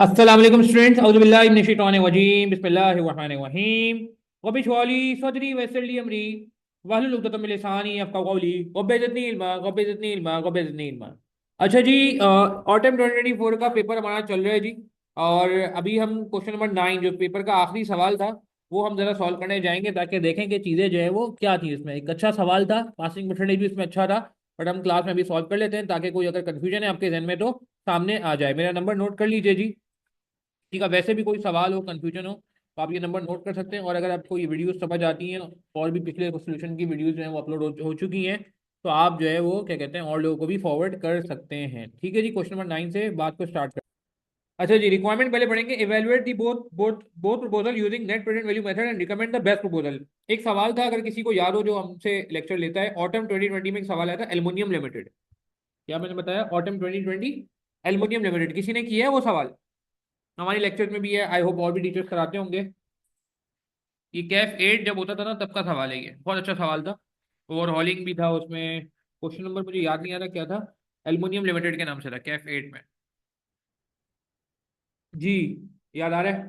अस्सलाम वालेकुम स्टूडेंट्स औज़ु बिल्लाहि मिनश शैतानिर रजीम बिस्मिल्लाहिर रहमानिर रहीम रब्बि इश्रह ली सदरी वयस्सिर ली अमरी वहलुल उक़दतम मिन लिसानी यफ़क़हू क़ौली रब्बि ज़िदनी इल्मा रब्बि ज़िदनी इल्मा रब्बि ज़िदनी इल्मा। अच्छा जी, ऑटम 2024 का पेपर हमारा चल रहा है जी। और अभी हम क्वेश्चन नंबर 9 जो पेपर का आखिरी सवाल था वो हम जरा सॉल्व करने जाएंगे ताकि देखें कि चीज़ें जो है वो क्या थी। इसमें एक अच्छा सवाल था, पासिंग परसेंटेज भी इसमें अच्छा था, बट हम क्लास में भी सॉल्व कर लेते हैं ताकि कोई अगर कंफ्यूजन है आपके जहन में तो सामने आ जाए। मेरा नंबर नोट कर लीजिए जी। ठीक है, वैसे भी कोई सवाल हो, कंफ्यूजन हो तो आप ये नंबर नोट कर सकते हैं। और अगर आपको ये वीडियोस समझ आती हैं और भी पिछले सोल्यूशन की वीडियोस जो है वो अपलोड हो चुकी हैं तो आप जो है वो क्या कहते हैं और लोगों को भी फॉरवर्ड कर सकते हैं। ठीक है जी, क्वेश्चन नंबर 9 से बात को स्टार्ट कर। अच्छा जी, रिक्वायरमेंट पहले पढ़ेंगे। Evaluate the both both both proposal using net present value method and recommend the best proposal. एक सवाल था, अगर किसी को याद हो, जो हमसे लेक्चर लेता है, ऑटम 2020 में एक सवाल आया था एल्युमिनियम लिमिटेड। क्या मैंने बताया? ऑटम 2020 एल्युमिनियम लिमिटेड किसी ने किया है वो सवाल? हमारे लेक्चर में भी है, आई होप और भी टीचर्स कराते होंगे। ये कैफ 8 जब होता था ना तब का सवाल है, ये बहुत अच्छा सवाल था। ओवरहॉलिंग भी था उसमें। क्वेश्चन नंबर मुझे याद नहीं आ रहा क्या था। एल्युमिनियम लिमिटेड के नाम से था कैफ 8 में। जी, याद आ रहा है।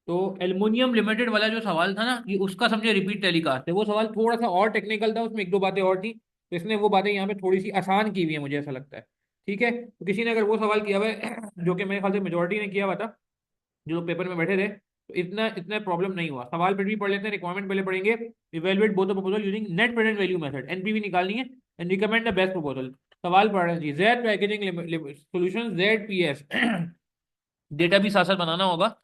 तो एल्युमिनियम लिमिटेड वाला जो सवाल था ना, ये उसका समझे रिपीट टेलीकास्ट है। वो सवाल थोड़ा सा और टेक्निकल था, उसमें एक दो बातें और थी, तो इसने वो बातें यहाँ पे थोड़ी सी आसान की हुई है, मुझे ऐसा लगता है। ठीक है, तो किसी ने अगर वो सवाल किया हुआ है जो कि मेरे ख्याल से मेजोरिटी ने किया हुआ था, जो लोग पेपर में बैठे थे, तो इतना इतना प्रॉब्लम नहीं हुआ। सवाल फिर भी पढ़ लेते हैं, रिक्वायरमेंट पहले पढ़ेंगे। Evaluate both the proposal using net present value method, NPV निकालनी है, and recommend the best proposal. सवाल पढ़ रहे हैं जी। Z packaging solution Z P S data भी साथ साथ बनाना होगा।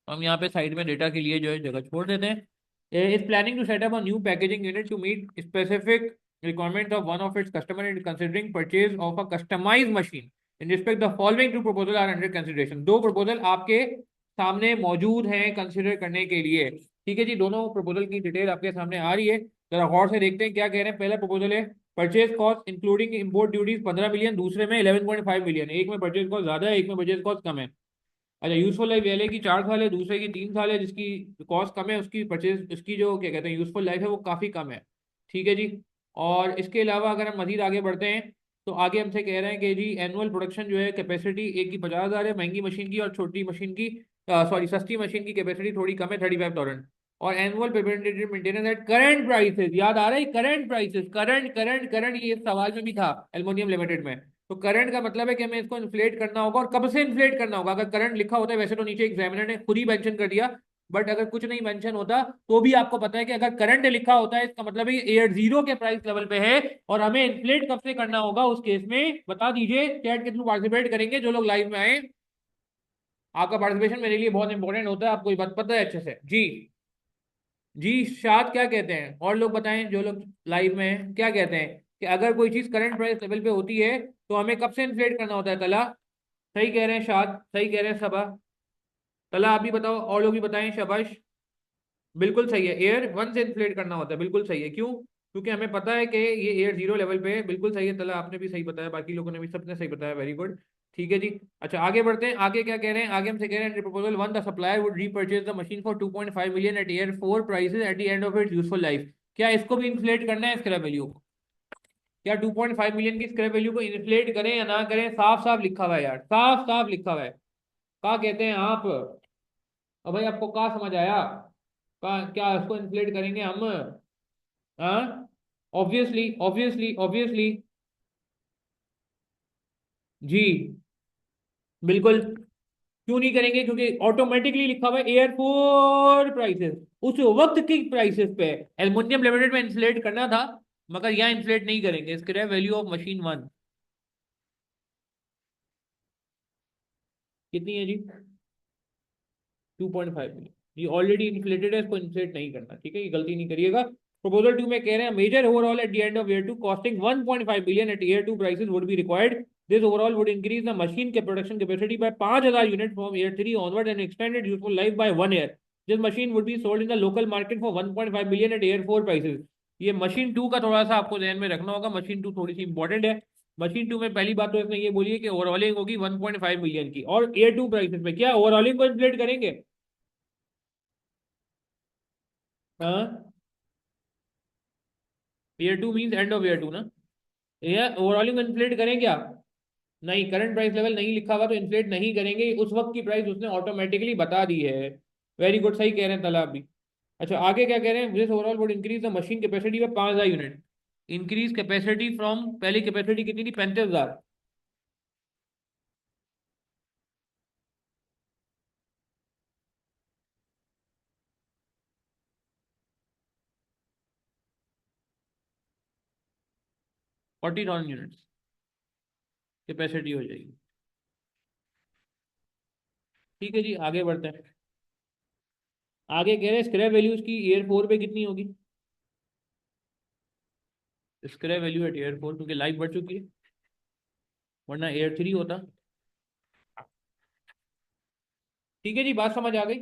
हम यहाँ पे साइड में डेटा के लिए जो है जगह छोड़ देते हैं। Is planning to set up a new packaging unit to meet specific requirement of one of its customer and considering purchase of a customise machine in respect the following two proposal are under consideration. दो proposal आपके सामने मौजूद हैं consider करने के लिए। ठीक है जी, दोनों प्रपोजल की डिटेल आपके सामने आ रही है, जरा गौर से देखते हैं क्या कह रहे हैं। पहला प्रपोजल है purchase cost including import duties 15 million, दूसरे में 11.5 मिलियन। एक में परचेज कॉस्ट ज्यादा है, एक में परचेज कॉस्ट कम है। अच्छा, यूजफुल लाइफ पहले की 4 साल है, दूसरे की 3 साल है। जिसकी कॉस्ट कम है उसकी परचेज, उसकी जो क्या कहते हैं यूजफुल लाइफ है वो काफ़ी कम है। ठीक है जी। और इसके अलावा अगर हम मजीद आगे बढ़ते हैं तो आगे हमसे कह रहे हैं कि जी एनुअल प्रोडक्शन जो है कैपेसिटी एक की 50,000 है महंगी मशीन की, और छोटी मशीन की सॉरी सस्ती मशीन की कैपेसिटी थोड़ी कम है 35,000। और annual preventive maintenance at current prices, याद आ रहा है current prices, current current current, ये इस सवाल में भी था एल्युमिनियम लिमिटेड में। तो करंट का मतलब है कि हमें इसको इन्फ्लेट करना होगा, और कब से इन्फ्लेट करना होगा। अगर करंट लिखा होता है, वैसे तो नीचे एग्जामिनर ने खुद ही मेंशन कर दिया, बट अगर कुछ नहीं मेंशन होता तो भी आपको पता है कि अगर करंट लिखा होता है इसका मतलब है एयर जीरो के प्राइस लेवल पे है। और हमें इन्फ्लेट कब से करना होगा उस केस में बता दीजिए। चैट के थ्रू पार्टिसिपेट करेंगे जो लोग लाइव में आए। आपका पार्टिसिपेशन मेरे लिए बहुत इंपॉर्टेंट होता है, आपको ये बात पता है अच्छे से जी। जी शाद क्या कहते हैं, और लोग बताएं जो लोग लाइव में हैं क्या कहते हैं कि अगर कोई चीज करंट प्राइस लेवल पे होती है तो हमें कब से इन्फ्लेट करना होता है? तला सही कह रहे हैं, शाद सही कह रहे हैं, सबा तला आप भी बताओ, और लोग भी बताएं, शाबाश। बिल्कुल सही है, एयर 1 से इन्फ्लेट करना होता है, बिल्कुल सही है। क्यों? क्योंकि हमें पता है कि ये एयर जीरो लेवल पे है। बिल्कुल सही है तला, आपने भी सही बताया, बाकी लोगों ने भी सबने सही बताया, वेरी गुड। ठीक है जी। अच्छा आगे बढ़ते हैं, आगे क्या कह रहे हैं? आगे हमसे कह रहे हैं proposal 1 the supplier would repurchase the machine for 2.5 million at year 4 prices at the end of its useful life. क्या इसको भी इन्फ्लेट करना है स्क्रैप वैल्यू को? क्या 2.5 मिलियन की स्क्रैप वैल्यू को इन्फ्लेट करें या ना करें? साफ साफ लिखा हुआ है यार, साफ साफ लिखा हुआ है। क्या कहते हैं आप? अब भाई आपको क्या समझ आया? क्या इसको इन्फ्लेट करेंगे हम? हाँ, ऑब्वियसली ऑब्वियसली ऑब्वियसली। जी बिल्कुल। क्यों नहीं करेंगे? क्योंकि ऑटोमेटिकली लिखा हुआ है एयर फोर प्राइसेस, उस वक्त की प्राइसेस पे एल्युमिनियम लिमिटेड में इन्फ्लेट करना था, मगर यहाँ इन्फ्लेट नहीं करेंगे। स्क्रैप वैल्यू ऑफ मशीन 1 कितनी है जी? 2.5 मिलियन। ये ऑलरेडी इन्फ्लेटेड है, इसको इन्फ्लेट नहीं करना। ठीक है, ये गलती नहीं करिएगा। प्रपोजल 2 में कह रहे हैं major overall at the end of year 2 costing 1.5 billion at year 2 prices would be required. This overall would increase the machine के production capacity by 5,000 unit from year 3 onward and extended useful life by 1 year. This machine would be sold in the local market for 1.5 billion at year 4 prices. ये machine 2 का थोड़ा सा आपको ध्यान में रखना होगा, मशीन 2 थोड़ी सी इंपॉर्टेंट है। मशीन 2 में पहली बात तो इसने ये बोली है कि ओवरऑलिंग होगी 1.5 मिलियन की, और ईयर 2 प्राइसेस में क्या ओवरऑलिंग को इन्फ्लेट करेंगे? हाँ, year 2 means and of year 2 ना। ये ओवरऑलिंग इन्फ्लेट करें क्या? नहीं, करंट प्राइस लेवल नहीं लिखा हुआ तो इन्फ्लेट नहीं करेंगे, उस वक्त की प्राइस उसने ऑटोमेटिकली बता दी है। वेरी गुड, सही कह रहे हैं तालाब भी। अच्छा, आगे क्या कह रहे हैं, this overall would increase the machine capacity में 5,000 यूनिट। इंक्रीज कैपेसिटी फ्रॉम, पहले कैपेसिटी कितनी थी, 35,000। 40,000 यूनिट कैपेसिटी हो जाएगी। ठीक है जी, आगे बढ़ते हैं। आगे कह रहे हैं स्क्रैप वैल्यूज की ईयर 4 पे कितनी होगी। स्क्रैप वैल्यू एट ईयर 4, क्योंकि लाइफ बढ़ चुकी है, वरना ईयर 3 होता। ठीक है जी, बात समझ आ गई,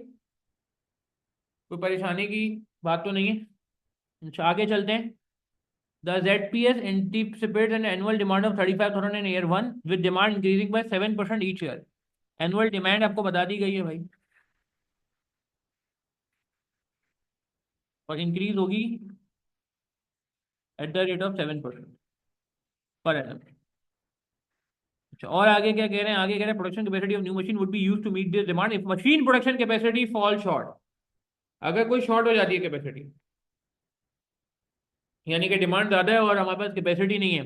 कोई परेशानी की बात तो नहीं है। अच्छा, आगे चलते हैं। The ZPS anticipates an annual demand of 35,000 in year 1 with demand increasing by 7% each year। Annual demand आपको बता दी गई है भाई, और इंक्रीज होगी eight the rate of 7% per annum. अच्छा, और आगे क्या कह रहे हैं, आगे कह रहे हैं production capacity of new machine would be use to meet this demand if machine production capacity fall short. अगर कोई शॉर्ट हो जाती है कैपेसिटी, यानी कि डिमांड ज्यादा है और हमारे पास कैपेसिटी नहीं है,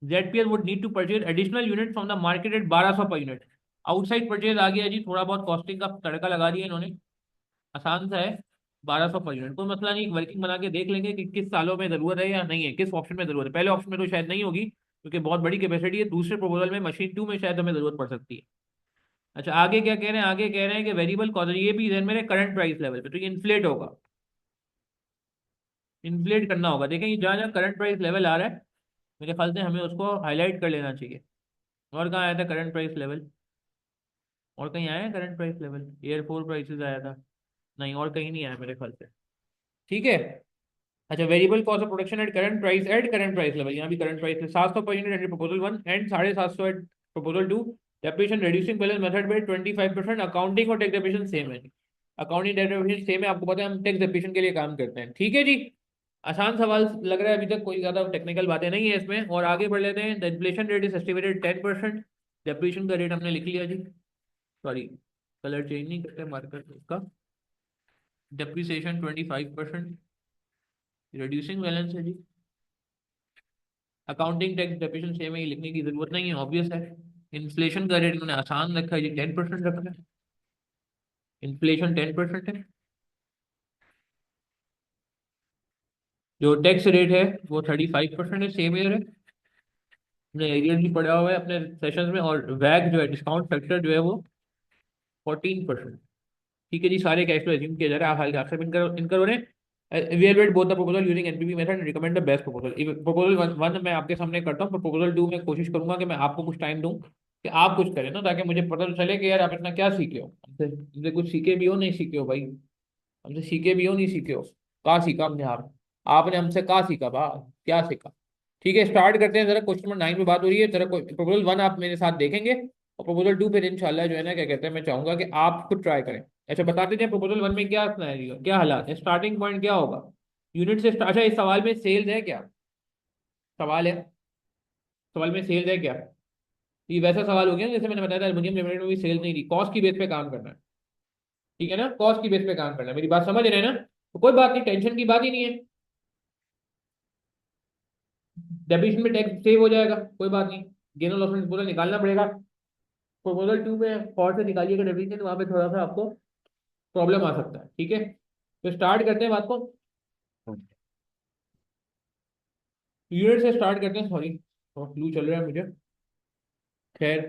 ZPL would need to purchase additional unit from the market at 1200 per unit. Outside purchase आ गया जी, थोड़ा बहुत कॉस्टिंग का तड़का लगा दिया इन्होंने, आसान सा है। 1200 पर यूनिट कोई मसला नहीं, वर्किंग बना के देख लेंगे कि किस सालों में जरूरत है या नहीं है, किस ऑप्शन में जरूरत है। पहले ऑप्शन में तो शायद नहीं होगी क्योंकि बहुत बड़ी कैपेसिटी है, दूसरे प्रपोजल में मशीन 2 में शायद हमें जरूरत पड़ सकती है। अच्छा, आगे क्या कह रहे हैं, आगे कह रहे हैं कि वेरिएबल कॉस्ट, ये भी है मेरे करंट प्राइस लेवल पे, तो ये इन्फ्लेट होगा, इन्फ्लेट करना होगा। देखें ये जहाँ जहाँ करंट प्राइस लेवल आ रहा है, मेरे ख्याल से हमें उसको हाईलाइट कर लेना चाहिए। और कहाँ आया था करंट प्राइस लेवल, और कहीं आया है current price level, air 4 prices आया था, नहीं और कहीं नहीं आया मेरे ख्याल से। ठीक है। अच्छा, variable cost of production at current price level, यहाँ भी करंट प्राइस है 700 per unit and proposal 1 and 750 at proposal 2। Depreciation reducing balance method पे 25%, अकाउंटिंग और टैक्स डेप्रिसिएशन सेम है। अकाउंटिंग टैक्स डेप्रिसिएशन सेम है, आपको पता है हम टैक्स डेप्रिसिएशन के लिए काम करते हैं। ठीक है जी, आसान सवाल लग रहा है, अभी तक कोई ज्यादा टेक्निकल बातें नहीं है इसमें। और आगे बढ़ लेते हैं। The inflation rate is estimated 10%। Depreciation का रेट हमने लिख लिया जी, सॉरी कलर चेंज नहीं करते मार्कर का। डेप्रिसिएशन 25%, रिड्यूसिंग बैलेंस है जी। अकाउंटिंग टैक्स डेप्रिसिएशन सेम है, ये लिखने की जरूरत नहीं है, ऑब्वियस है। इन्फ्लेशन का रेट इन्होंने आसान रखा है जी, 10% रखा है। इन्फ्लेशन 10% है। जो टैक्स रेट है वो 35% है, सेम ईयर है, हमने एरियर भी पढ़ा हुआ है अपने सेशंस में। और वैग जो है, डिस्काउंट फैक्टर जो है वो 14%। ठीक है जी, सारे कैश फ्लो एज्यूम किया जा रहा है, आप हाल के इनकर उन्हें evaluate both the proposal using NPV method and recommend the best proposal। Proposal one मैं आपके सामने करता हूँ, प्रपोजल 2 में कोशिश करूंगा कि मैं आपको कुछ टाइम दूं कि आप कुछ करें ना, ताकि मुझे पता तो चले कि यार आप इतना क्या सीखे हो, हमसे कुछ सीखे भी हो नहीं सीखे हो भाई, हमसे सीखे भी हो नहीं सीखे हो, कहाँ सीखा हमने, आप आपने हमसे कहाँ सीखा बा, क्या सीखा। ठीक है, स्टार्ट करते हैं जरा। क्वेश्चन नंबर 9 पे बात हो रही है, जरा प्रपोजल 1 आप मेरे साथ देखेंगे, और प्रपोजल 2 पे इंशाल्लाह जो है ना क्या कहते हैं, मैं चाहूंगा कि आप खुद ट्राई करें। अच्छा, बताते थे प्रपोजल 1 में क्या सिनेरियो, क्या हालात है, स्टार्टिंग पॉइंट क्या होगा, यूनिट से अच्छा, इस सवाल में सेल्स है क्या, सवाल है, सवाल में सेल्स है क्या। ये वैसा सवाल हो गया ना, जैसे मैंने बताया था एल्युमिनियम लिमिटेड में भी सेल्स नहीं थी, कॉस्ट की बेस पे काम करना है। ठीक है ना, कॉस्ट की बेस पे काम करना है, मेरी बात समझ रहे हैं ना, तो कोई बात नहीं, टेंशन की बात ही नहीं है। डेबिट में टैक्स सेव हो जाएगा, कोई बात नहीं। गेन और लॉस में डिस्पोजल निकालना पड़ेगा। प्रपोजल 2 में फॉर से निकालिएगा डेबिट, तो वहां पे थोड़ा सा आपको प्रॉब्लम आ सकता है। ठीक है, तो स्टार्ट करते हैं बात को, यूनिट से स्टार्ट करते हैं। सॉरी, फ्लू चल रहा है मुझे, खैर।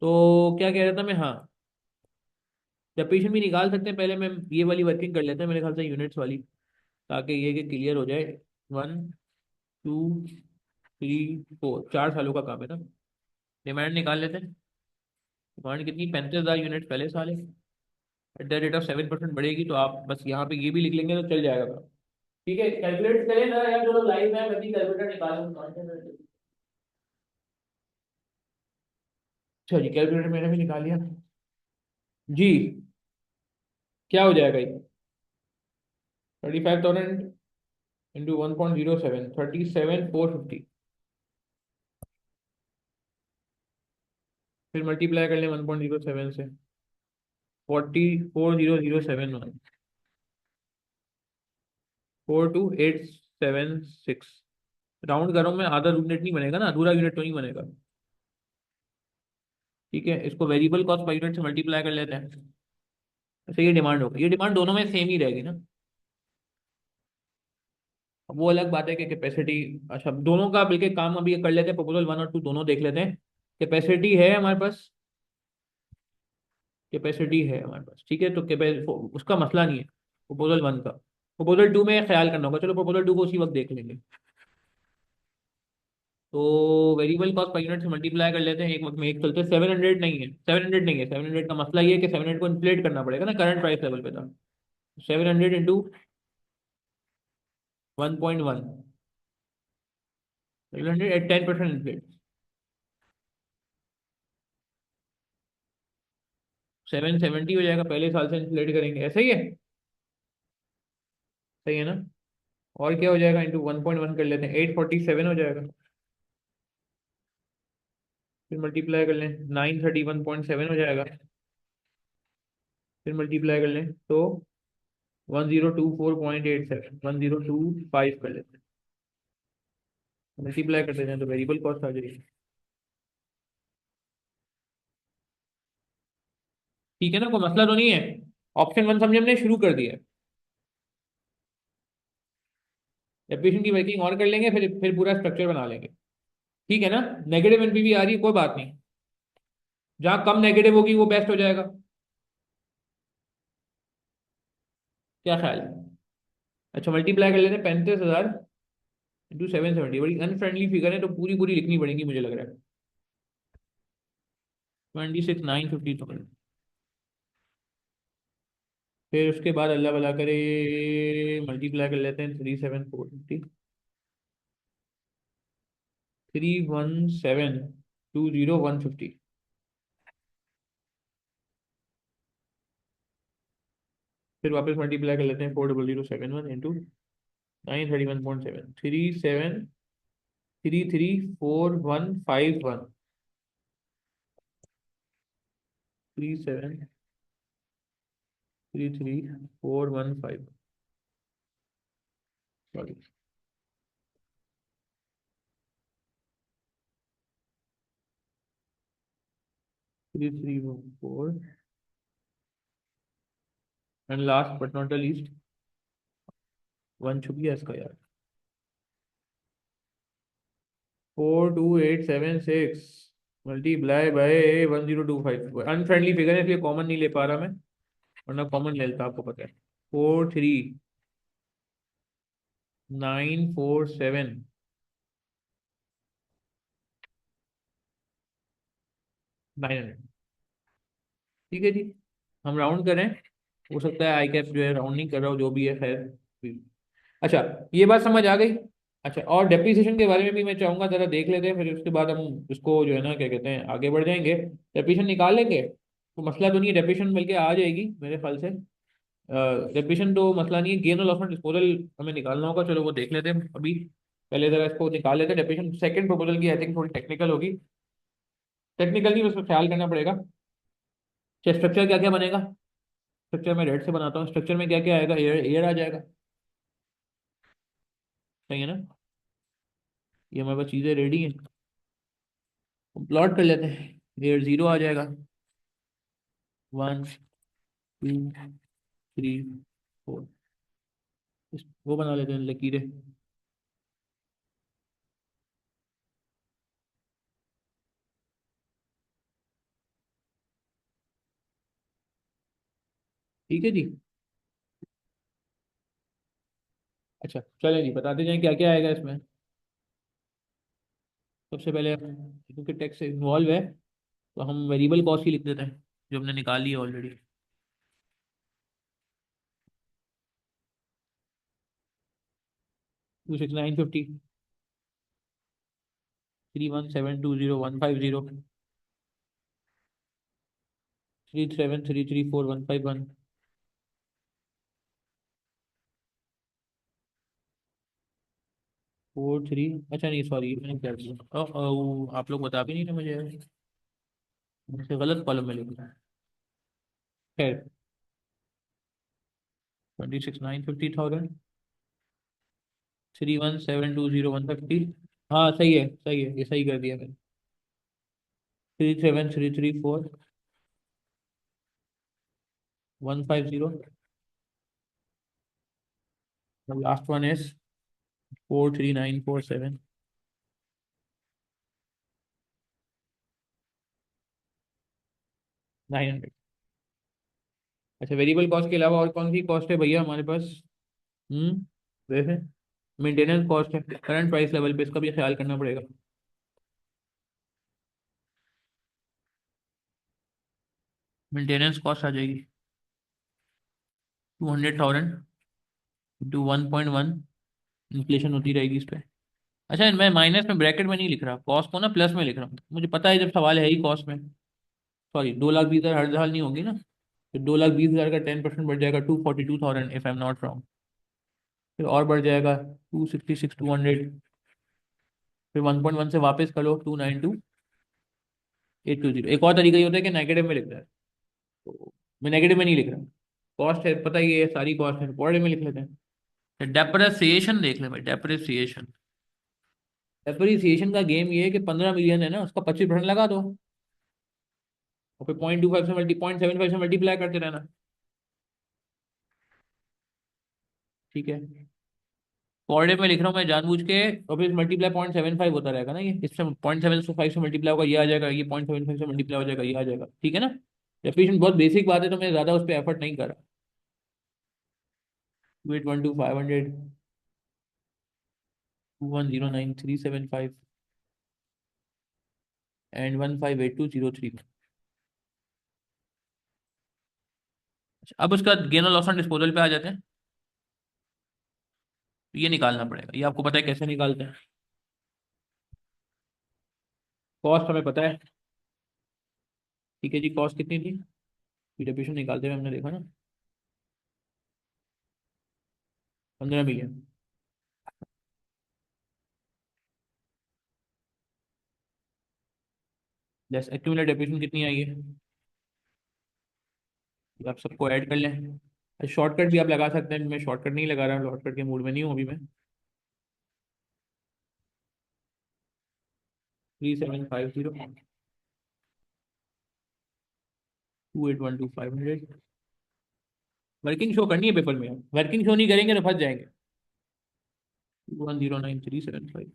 तो क्या कह रहा था मैं, हाँ, डेप्रिसिएशन भी निकाल सकते हैं, पहले मैं ये वाली वर्किंग कर लेते हैं मेरे ख्याल से, यूनिट्स वाली, ताकि ये कि क्लियर हो जाए। 1 2 3 4, 4 सालों का काम है ना। डिमांड निकाल लेते हैं। डिमांड कितनी, 35,000 यूनिट पहले साल है, एट द रेट ऑफ 7% बढ़ेगी, तो आप बस यहाँ पे ये भी लिख लेंगे तो चल जाएगा। ठीक है, कैलकुलेट करें ना यार, जो लोग लाइव में मैं भी कैलकुलेटर निकालूंगा। अच्छा जी, कैलकुलेटर मैंने भी निकाल लिया जी। क्या हो जाएगा ये, 35,000 इंटू 1.07, 37,450। फिर मल्टीप्लाई कर लें 1.07 से, 40,40,071, 42,876। राउंड करो, में आधा यूनिट नहीं बनेगा ना, अधूरा यूनिट तो नहीं बनेगा। ठीक है, इसको वेरिएबल कॉस्ट पर यूनिट से मल्टीप्लाई कर लेते हैं। अच्छा, ये डिमांड होगी, ये डिमांड दोनों में सेम ही रहेगी ना। अब वो अलग बात है कि कैपेसिटी, अच्छा दोनों का मिलके काम अभी कर लेते हैं, प्रपोजल 1 और 2 दोनों देख लेते हैं। कैपेसिटी है हमारे पास, कैपेसिटी है हमारे पास, ठीक है, तो उसका मसला नहीं है प्रपोजल 1 का। प्रपोजल 2 में ख्याल करना होगा, चलो प्रपोजल 2 को उसी वक्त देख लेंगे। तो वेरिएबल कॉस्ट पर यूनिट से मल्टीप्लाई कर लेते हैं एक वक्त में, एक चलते 700 नहीं है, 700 नहीं है, 700 का मसला ये है कि 700 को इन्फ्लेट करना पड़ेगा ना करंट प्राइस लेवल पे था। 700 इंटू 1.1, 700 एट 10% इन्फ्लेट, 770 हो जाएगा, पहले साल से इन्फ्लेट करेंगे, ऐसा ही है। सही है ना। और क्या हो जाएगा, इंटू 1.1 कर लेते हैं, 847 हो जाएगा। फिर मल्टीप्लाई कर लें, 931.7 हो जाएगा। फिर मल्टीप्लाई कर लें तो 1024.87, 1025 कर लेते हैं। मल्टीप्लाई करते जाएं तो वेरिएबल कॉस्ट आ जाएगी। ठीक है ना, कोई मसला तो नहीं है। ऑप्शन 1 समझे हमने शुरू कर दिया है। एप्लीकेशन की वर्किंग और कर लेंगे, फिर पूरा स्ट्रक्चर बना लेंगे। ठीक है ना। नेगेटिव एनपीवी आ रही है, कोई बात नहीं, जहां कम नेगेटिव होगी वो बेस्ट हो जाएगा। क्या ख्याल है। अच्छा, मल्टीप्लाई कर लेते हैं, 35,000 इंटू 770, बड़ी अनफ्रेंडली फिगर है तो पूरी पूरी लिखनी पड़ेगी मुझे लग रहा है। 26,950। फिर उसके बाद अल्लाह भला करे, मल्टीप्लाई कर लेते हैं, 37,450, 317,20150। फिर वापस मल्टीप्लाई कर लेते हैं, 400,071 into 931.7, 37,33,4151, 37,33,415, sorry, 3314। And last but not the least, one छुप गया इसका यार, 42,876 मल्टीप्लाई बाय 1025। अनफ्रेंडली फिगर है इसलिए कॉमन नहीं ले पा रहा मैं, वरना कॉमन ले लेता, आपको पता है। 43,947, 900। ठीक है जी, हम राउंड करें, हो सकता है आई कैप जो है राउंड नहीं कर रहा हो, जो भी है खैर। अच्छा, ये बात समझ आ गई। अच्छा, और डेप्रिसिएशन के बारे में भी मैं चाहूंगा जरा देख लेते हैं, फिर उसके बाद हम इसको जो है ना क्या कहते हैं आगे बढ़ जाएंगे। डेप्रिसिएशन निकाल लेंगे तो मसला तो नहीं है, डेप्रिसिएशन मिलके आ जाएगी मेरे ख्याल से। डेप्रिसिएशन तो मसला नहीं है, गेन और लॉस में डिस्पोजल हमें निकालना होगा, चलो वो देख लेते हैं अभी। पहले जरा इसको निकाल लेते हैं डेप्रिसिएशन, सेकंड प्रोपोजल की आई थिंक थोड़ी टेक्निकल होगी। टेक्निकल नहीं, उसमें ख्याल करना पड़ेगा। स्ट्रक्चर क्या क्या बनेगा, स्ट्रक्चर में रेड से बनाता हूँ, स्ट्रक्चर में क्या क्या आएगा, एयर एयर आ जाएगा। सही है ना। ये हमारे पास चीज़ें रेडी हैं, प्लॉट कर लेते हैं। एयर 0 आ जाएगा, 1, 2, 3, 4। वो बना लेते हैं लकीरें। ठीक है जी। अच्छा चलें जी, बताते जाएं क्या क्या आएगा इसमें। सबसे पहले क्योंकि टैक्स इन्वॉल्व है तो हम वेरिएबल कॉस्ट ही लिख देते हैं, जो हमने निकाली है ऑलरेडी। 26,950, 317,20150, 373,34151, 4 3, अच्छा नहीं सॉरी मैंने क्या दिया, आप लोग बता भी नहीं रहे मुझे, मुझसे गलत कॉलम में लिख रहा है। खैर, 26,950,000, 317,201,50। हाँ सही है, सही है, ये सही कर दिया मैंने। 37,334,150। Last one is 439,479। अच्छा, वेरिएबल कॉस्ट के अलावा और कौन सी कॉस्ट है भैया हमारे पास? हम्म वैसे मेंटेनेंस कॉस्ट है करंट प्राइस लेवल पे, इसका भी ख्याल करना पड़ेगा। मेंटेनेंस कॉस्ट आ जाएगी 200,000 इंटू 1.1, इन्फ्लेशन होती रहेगी इस पे। अच्छा, मैं माइनस में ब्रैकेट में नहीं लिख रहा, कॉस्ट को ना प्लस में लिख रहा हूँ, मुझे पता है जब सवाल है ही कॉस्ट में। सॉरी, 2,20,000 हर साल नहीं होगी ना, तो 2,20,000 का 10% बढ़ जाएगा 242,000 if I am not wrong. फिर और बढ़ जाएगा 266,200। फिर 1.1 से वापस कर लो 292,820। एक और तरीका ये होता है कि नेगेटिव में लिख रहा है, तो मैं नेगेटिव में नहीं लिख रहा। कॉस्ट है पता ही है, सारी कॉस्ट है, पॉजिटिव में लिख लेते हैं। डेप्रिसिएशन देख ले भाई, डेप्रिसिएशन। डेप्रिसिएशन का गेम ये है कि 15 मिलियन है ना, उसका 25% लगा दो, और फिर 0.25 से 0.75 से मल्टीप्लाई करते रहना। ठीक है, कोऑर्डिनेट में लिख रहा हूँ मैं जानबूझ के, और फिर मल्टीप्लाई 0.75 होता रहेगा ना, ये इससे 0.75 से मल्टीप्लाई होगा, ये आ जाएगा, ये 0.75 से मल्टीप्लाई हो जाएगा, ये आ जाएगा। ठीक है ना? डेफिनेशन बहुत बेसिक बात है, तो मैं ज्यादा उस पर एफर्ट नहीं कर रहा। 2812 500, 2109 375 एंड 158203। अब उसका गेन और लॉस ऑन डिस्पोजल पे आ जाते हैं। तो ये निकालना पड़ेगा, ये आपको पता है कैसे निकालते हैं। कॉस्ट हमें पता है। ठीक है जी, कॉस्ट कितनी थी? डेप्रिसिएशन निकालते हुए हमने देखा ना, 15 मिलियन। जैसे एक्यूमुलेट डेप्रिसिएशन कितनी आई है, ये आप सबको ऐड कर लें। शॉर्टकट भी आप लगा सकते हैं, मैं शॉर्टकट नहीं लगा रहा, शॉर्टकट के मूड में नहीं हूँ अभी मैं। 3750, 2812 500। वर्किंग शो करनी है पेपर में, वर्किंग शो नहीं करेंगे तो फंस जाएंगे। 2109 375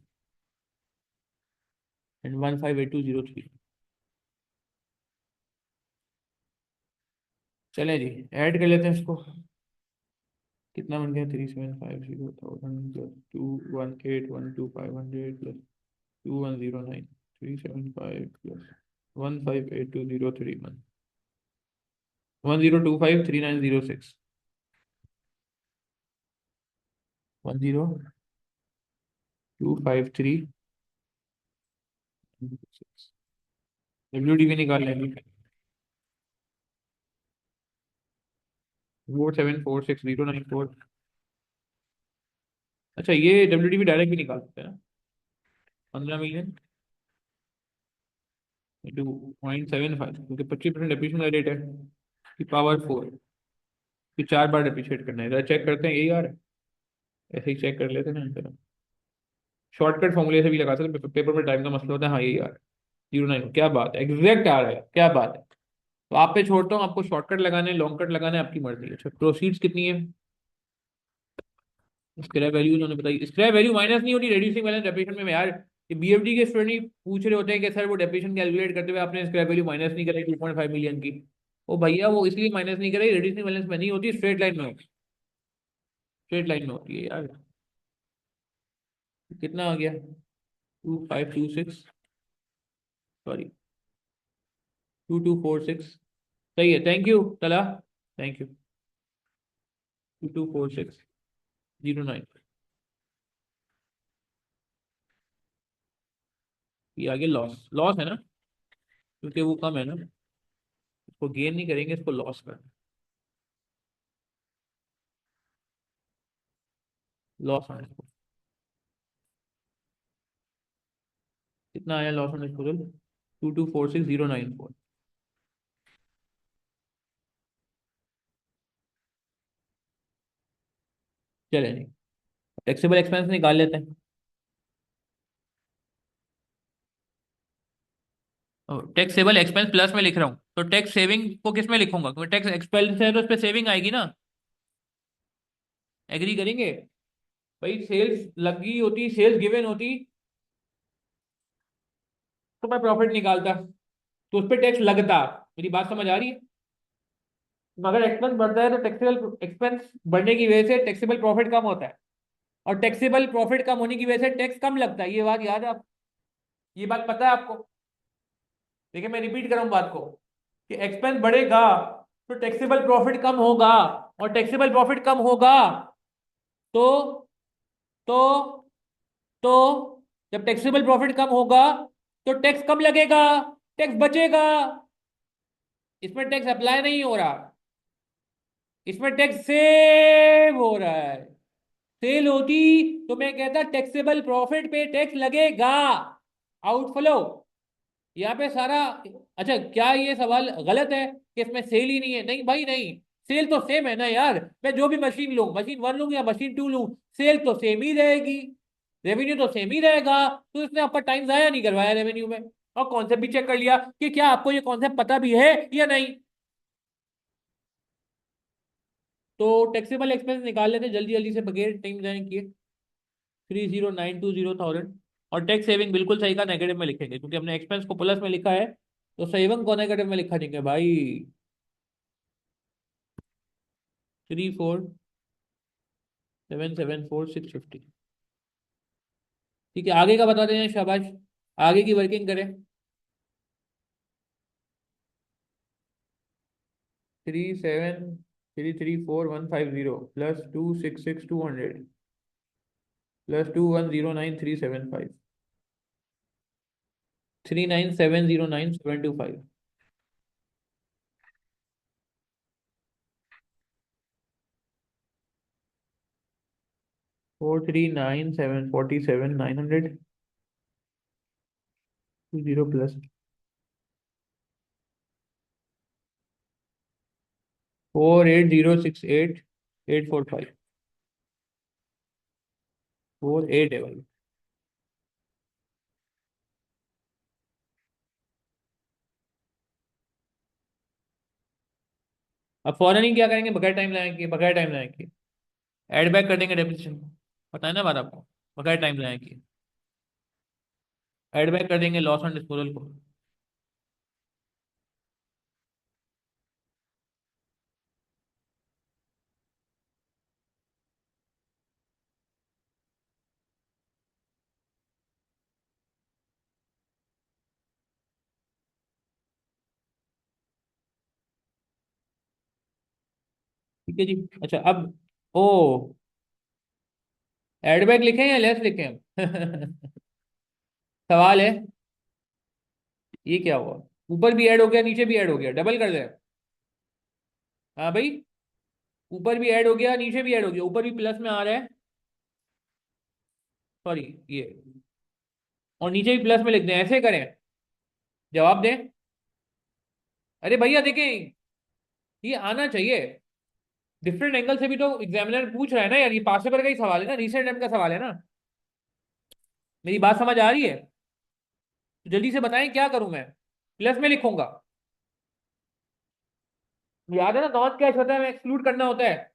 एंड 158203। चले जी, ऐड कर लेते हैं इसको। कितना बन गया? 3750,000 प्लस 21812 500 प्लस 2109 375 प्लस 158203 10253906। 10253906 WDV निकाल लेंगे। 4746,094। अच्छा, ये WDV डायरेक्ट भी निकाल सकते हैं ना? 15 मिलियन इंटू 0.75, क्योंकि 25% डिप्रीशिएशन का रेट है, कि पावर 4, कि 4 बार डिप्रीशिएट करना है। जरा चेक करते हैं, यही आ रहा है? ऐसे ही चेक कर लेते हैं ना, शॉर्टकट फॉर्मूले से भी लगा सकते हैं, पेपर में टाइम का मसला होता है। हाँ यही आ रहा है, 09। क्या बात है, एग्जैक्ट आ रहा है, क्या बात है। तो आप पे छोड़ता हूँ, आपको शॉर्टकट लगाने लॉन्ग कट लगाना है, आपकी मर्जी है। अच्छा, प्रोसीड्स कितनी है? स्क्रैप वैल्यू उन्होंने बताई, स्क्रैप वैल्यू माइनस नहीं होती रेड्यूसिंग बैलेंस डेप्रिसिएशन में यार। ये BFD के स्टूडेंट ही पूछ रहे होते हैं कि सर वो डेप्रिसिएशन कैलकुलेट करते हुए आपने स्क्रैप वैल्यू माइनस नहीं कराई 2.5 मिलियन की। ओ भैया, वो इसलिए माइनस नहीं कराई, रेड्यूसिंग बैलेंस में नहीं होती, स्ट्रेट लाइन में होती, स्ट्रेट लाइन में होती है यार। कितना आ गया? 2526, सॉरी 2246। सही है, थैंक यू तला, थैंक यू। 224609। ये आगे लॉस, लॉस है ना, क्योंकि वो कम है ना, इसको गेन नहीं करेंगे, इसको लॉस करना, लॉस है इसको। कितना आया लॉस ऑन डिस्पोजल? 2246094। चले जी, टैक्सेबल एक्सपेंस निकाल लेते हैं। टैक्सेबल एक्सपेंस प्लस में लिख रहा हूँ, तो टैक्स सेविंग को किस में लिखूंगा? क्योंकि टैक्स एक्सपेंस है तो उस पर सेविंग आएगी ना। एग्री करेंगे? भाई सेल्स लगी होती, सेल्स गिवन होती, तो मैं प्रॉफिट निकालता, तो उस पर टैक्स लगता। मेरी बात समझ आ रही है? मगर एक्सपेंस बढ़ता है तो टैक्सेबल एक्सपेंस बढ़ने की वजह से टैक्सेबल प्रॉफिट कम होता है, और टैक्सेबल प्रॉफिट कम होने की वजह से टैक्स कम लगता है। ये बात याद है आप? ये बात पता है आपको? देखिए मैं रिपीट कर रहा हूं बात को, कि एक्सपेंस बढ़ेगा तो टैक्सेबल प्रॉफिट कम होगा, और टैक्सेबल प्रॉफिट कम होगा तो तो तो जब टैक्सेबल प्रॉफिट कम होगा तो टैक्स कम लगेगा, टैक्स बचेगा। इसमें टैक्स अप्लाई नहीं हो रहा, इसमें टैक्स सेव हो रहा है। सेल होती तो मैं कहता टैक्सेबल प्रॉफिट पे टैक्स लगेगा। आउटफ्लो यहाँ पे सारा। अच्छा, क्या ये सवाल गलत है कि इसमें सेल ही नहीं है? नहीं भाई नहीं, सेल तो सेम है ना यार। मैं जो भी मशीन लूँ, मशीन वन लूँ या मशीन टू लूँ, सेल तो सेम ही रहेगी, रेवेन्यू तो सेम ही रहेगा। तो इसने आपका टाइम जाया नहीं करवाया रेवेन्यू में, और कॉन्सेप्ट भी चेक कर लिया कि क्या आपको ये कॉन्सेप्ट पता भी है या नहीं। तो टैक्सेबल एक्सपेंस निकाल लेते जल्दी जल्दी से बगैर टाइम जाए किए। 30920,000। और टैक्स सेविंग बिल्कुल सही का नेगेटिव में लिखेंगे, क्योंकि हमने एक्सपेंस को प्लस में लिखा है, तो सेविंग को नेगेटिव में लिखा जाएंगे भाई। 34774,650। ठीक है, आगे का बता दें शाबाश, आगे की वर्किंग करें। 37334,150 +266,200 +2109375 39709,725। 439,747,900 20 प्लस 48068845। 48 है भाई। अब फौरन ही क्या करेंगे? बगैर टाइम लगाएंगे, बगैर टाइम लगाएंगे एड बैक कर देंगे डेप्रिसिएशन को। पता है ना बात आपको? बगैर टाइम लगाएंगे एड बैक कर देंगे लॉस ऑन डिस्पोजल को। ठीक है जी। अच्छा अब, ओ, एड बैक लिखें या लेस लिखें हम? सवाल है, ये क्या हुआ? ऊपर भी ऐड हो गया, नीचे भी ऐड हो गया, डबल कर दे। हाँ भाई, ऊपर भी ऐड हो गया, नीचे भी ऐड हो गया, ऊपर भी प्लस में आ रहा है, सॉरी ये, और नीचे भी प्लस में लिख दें, ऐसे करें? जवाब दें। अरे भैया देखें, ये आना चाहिए। डिफरेंट एंगल से भी तो एग्जामिनर पूछ रहा है ना यार, ये पास पेपर का ही सवाल है ना, रिसेंट टाइम का सवाल है ना। मेरी बात समझ आ रही है? तो जल्दी से बताएं क्या करूं मैं? प्लस में लिखूंगा? याद है ना, नॉन कैश होता है, मैं एक्सक्लूड करना होता है।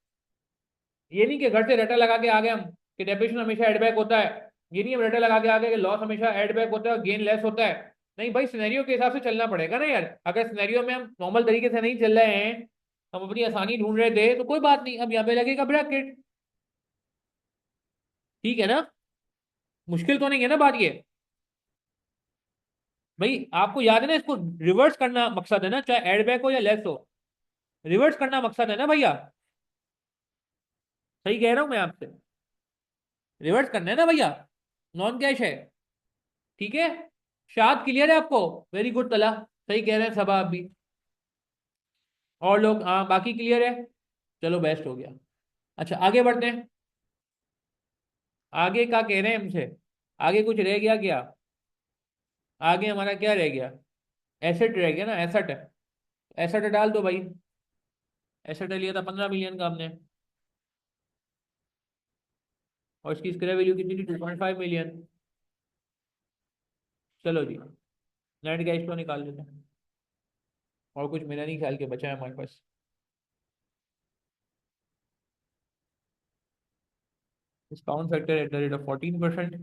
ये नहीं कि घर से रटा लगा के आ गए हम कि डेप्रिसिएशन हमेशा एडबैक होता है। ये नहीं हम रटा लगा के आ गए कि लॉस हमेशा एडबैक होता है और गेन लेस होता है। नहीं भाई, सिनेरियो के हिसाब से चलना पड़ेगा ना यार। अगर सिनेरियो में हम नॉर्मल तरीके से नहीं चल रहे हैं, हम अपनी आसानी ढूंढ रहे थे, तो कोई बात नहीं, अब यहाँ पे लगेगा ब्रैकेट। ठीक है ना? मुश्किल तो नहीं है ना बात ये? भाई आपको याद है ना, इसको रिवर्स करना मकसद है ना, चाहे एडबैक हो या लेस हो, रिवर्स करना मकसद है ना भैया। सही कह रहा हूं मैं आपसे? रिवर्स करना है ना भैया, नॉन कैश है। ठीक है, शायद क्लियर है आपको? वेरी गुड तला, सही कह रहे हैं सब आप भी। और लोग हाँ बाकी क्लियर है? चलो बेस्ट हो गया। अच्छा आगे बढ़ते हैं। आगे क्या कह रहे हैं हमसे? आगे कुछ रह गया क्या? आगे हमारा क्या रह गया? एसेट रह गया ना, एसेट है। एसेट डाल दो भाई। एसेट लिया था 15 मिलियन का हमने, और इसकी स्क्रैप वैल्यू कितनी थी? 2.5 मिलियन। चलो जी, नेट कैश फ्लो निकाल लेते हैं। और कुछ मेरा नहीं ख्याल के बचा है हमारे पास। Discount factor at the rate of 14%।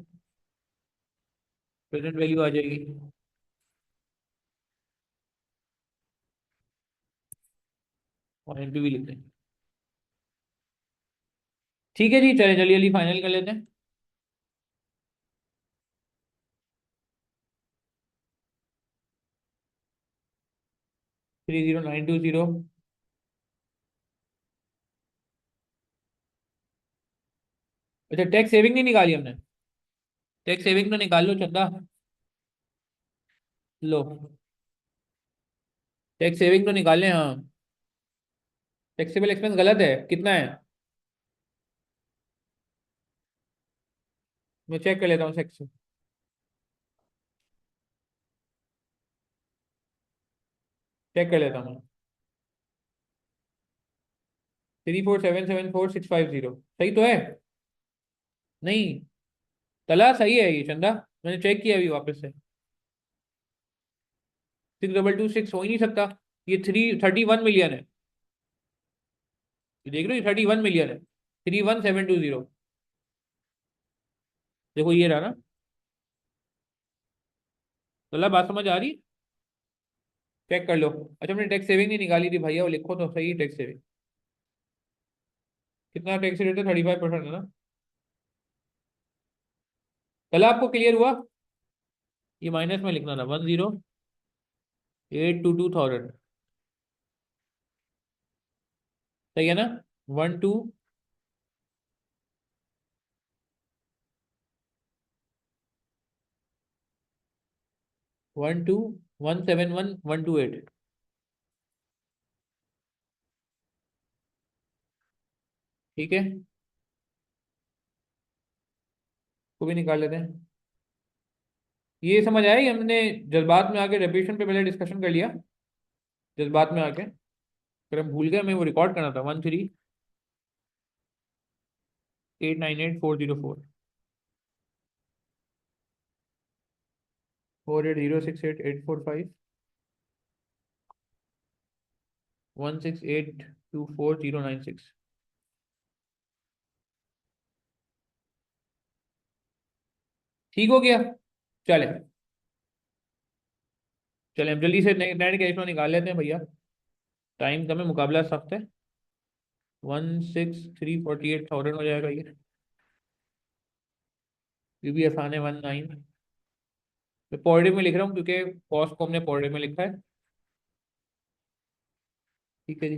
Present value आ जाएगी। और एनपीवी लिखते हैं। ठीक है जी, चले जल्दी जल्दी फाइनल कर लेते हैं। 30920। अच्छा, टैक्स सेविंग नहीं निकाली हमने। टैक्स सेविंग तो निकाल लो चंदा। लो, टैक्स सेविंग तो निकालें, हाँ। टैक्सेबल एक्सपेंस गलत है, कितना है? मैं चेक कर लेता हूँ सेक्शन। चेक कर लेता हूँ। 34774650 सही तो है? नहीं, तला सही है ये चंदा। मैंने चेक किया अभी वापस से। 6226 हो ही नहीं सकता। ये 31 मिलियन है। ये देख रहे हो, 31 मिलियन है। 31720। देखो ये रहा ना। तला बात समझ आ रही? चेक कर लो। अच्छा, हमने टैक्स सेविंग नहीं निकाली थी भैया, वो लिखो तो सही टैक्स सेविंग। कितना टैक्स रेट है? 35% है ना। कल आपको क्लियर हुआ? ये माइनस में लिखना था, 10,822,000। सही है ना? 12,121,171,128। ठीक है, को भी निकाल लेते हैं। ये समझ आया कि हमने जज्बात में आके रेपिटेशन पे पहले डिस्कशन कर लिया। जज्बात में आके फिर हम भूल गए, हमें वो रिकॉर्ड करना था। 13,898,404। 48068845 16824,096। ठीक हो गया। चले, चले हम जल्दी से नेट कैश फ्लो निकाल लेते हैं भैया। टाइम कम है, मुकाबला सख्त है। 16,348,000 हो जाएगा ये भी आसान है। 19। मैं पॉजिटिव में लिख रहा हूँ क्योंकि कॉस्ट को हमने पॉजिटिव में लिखा है। ठीक है जी,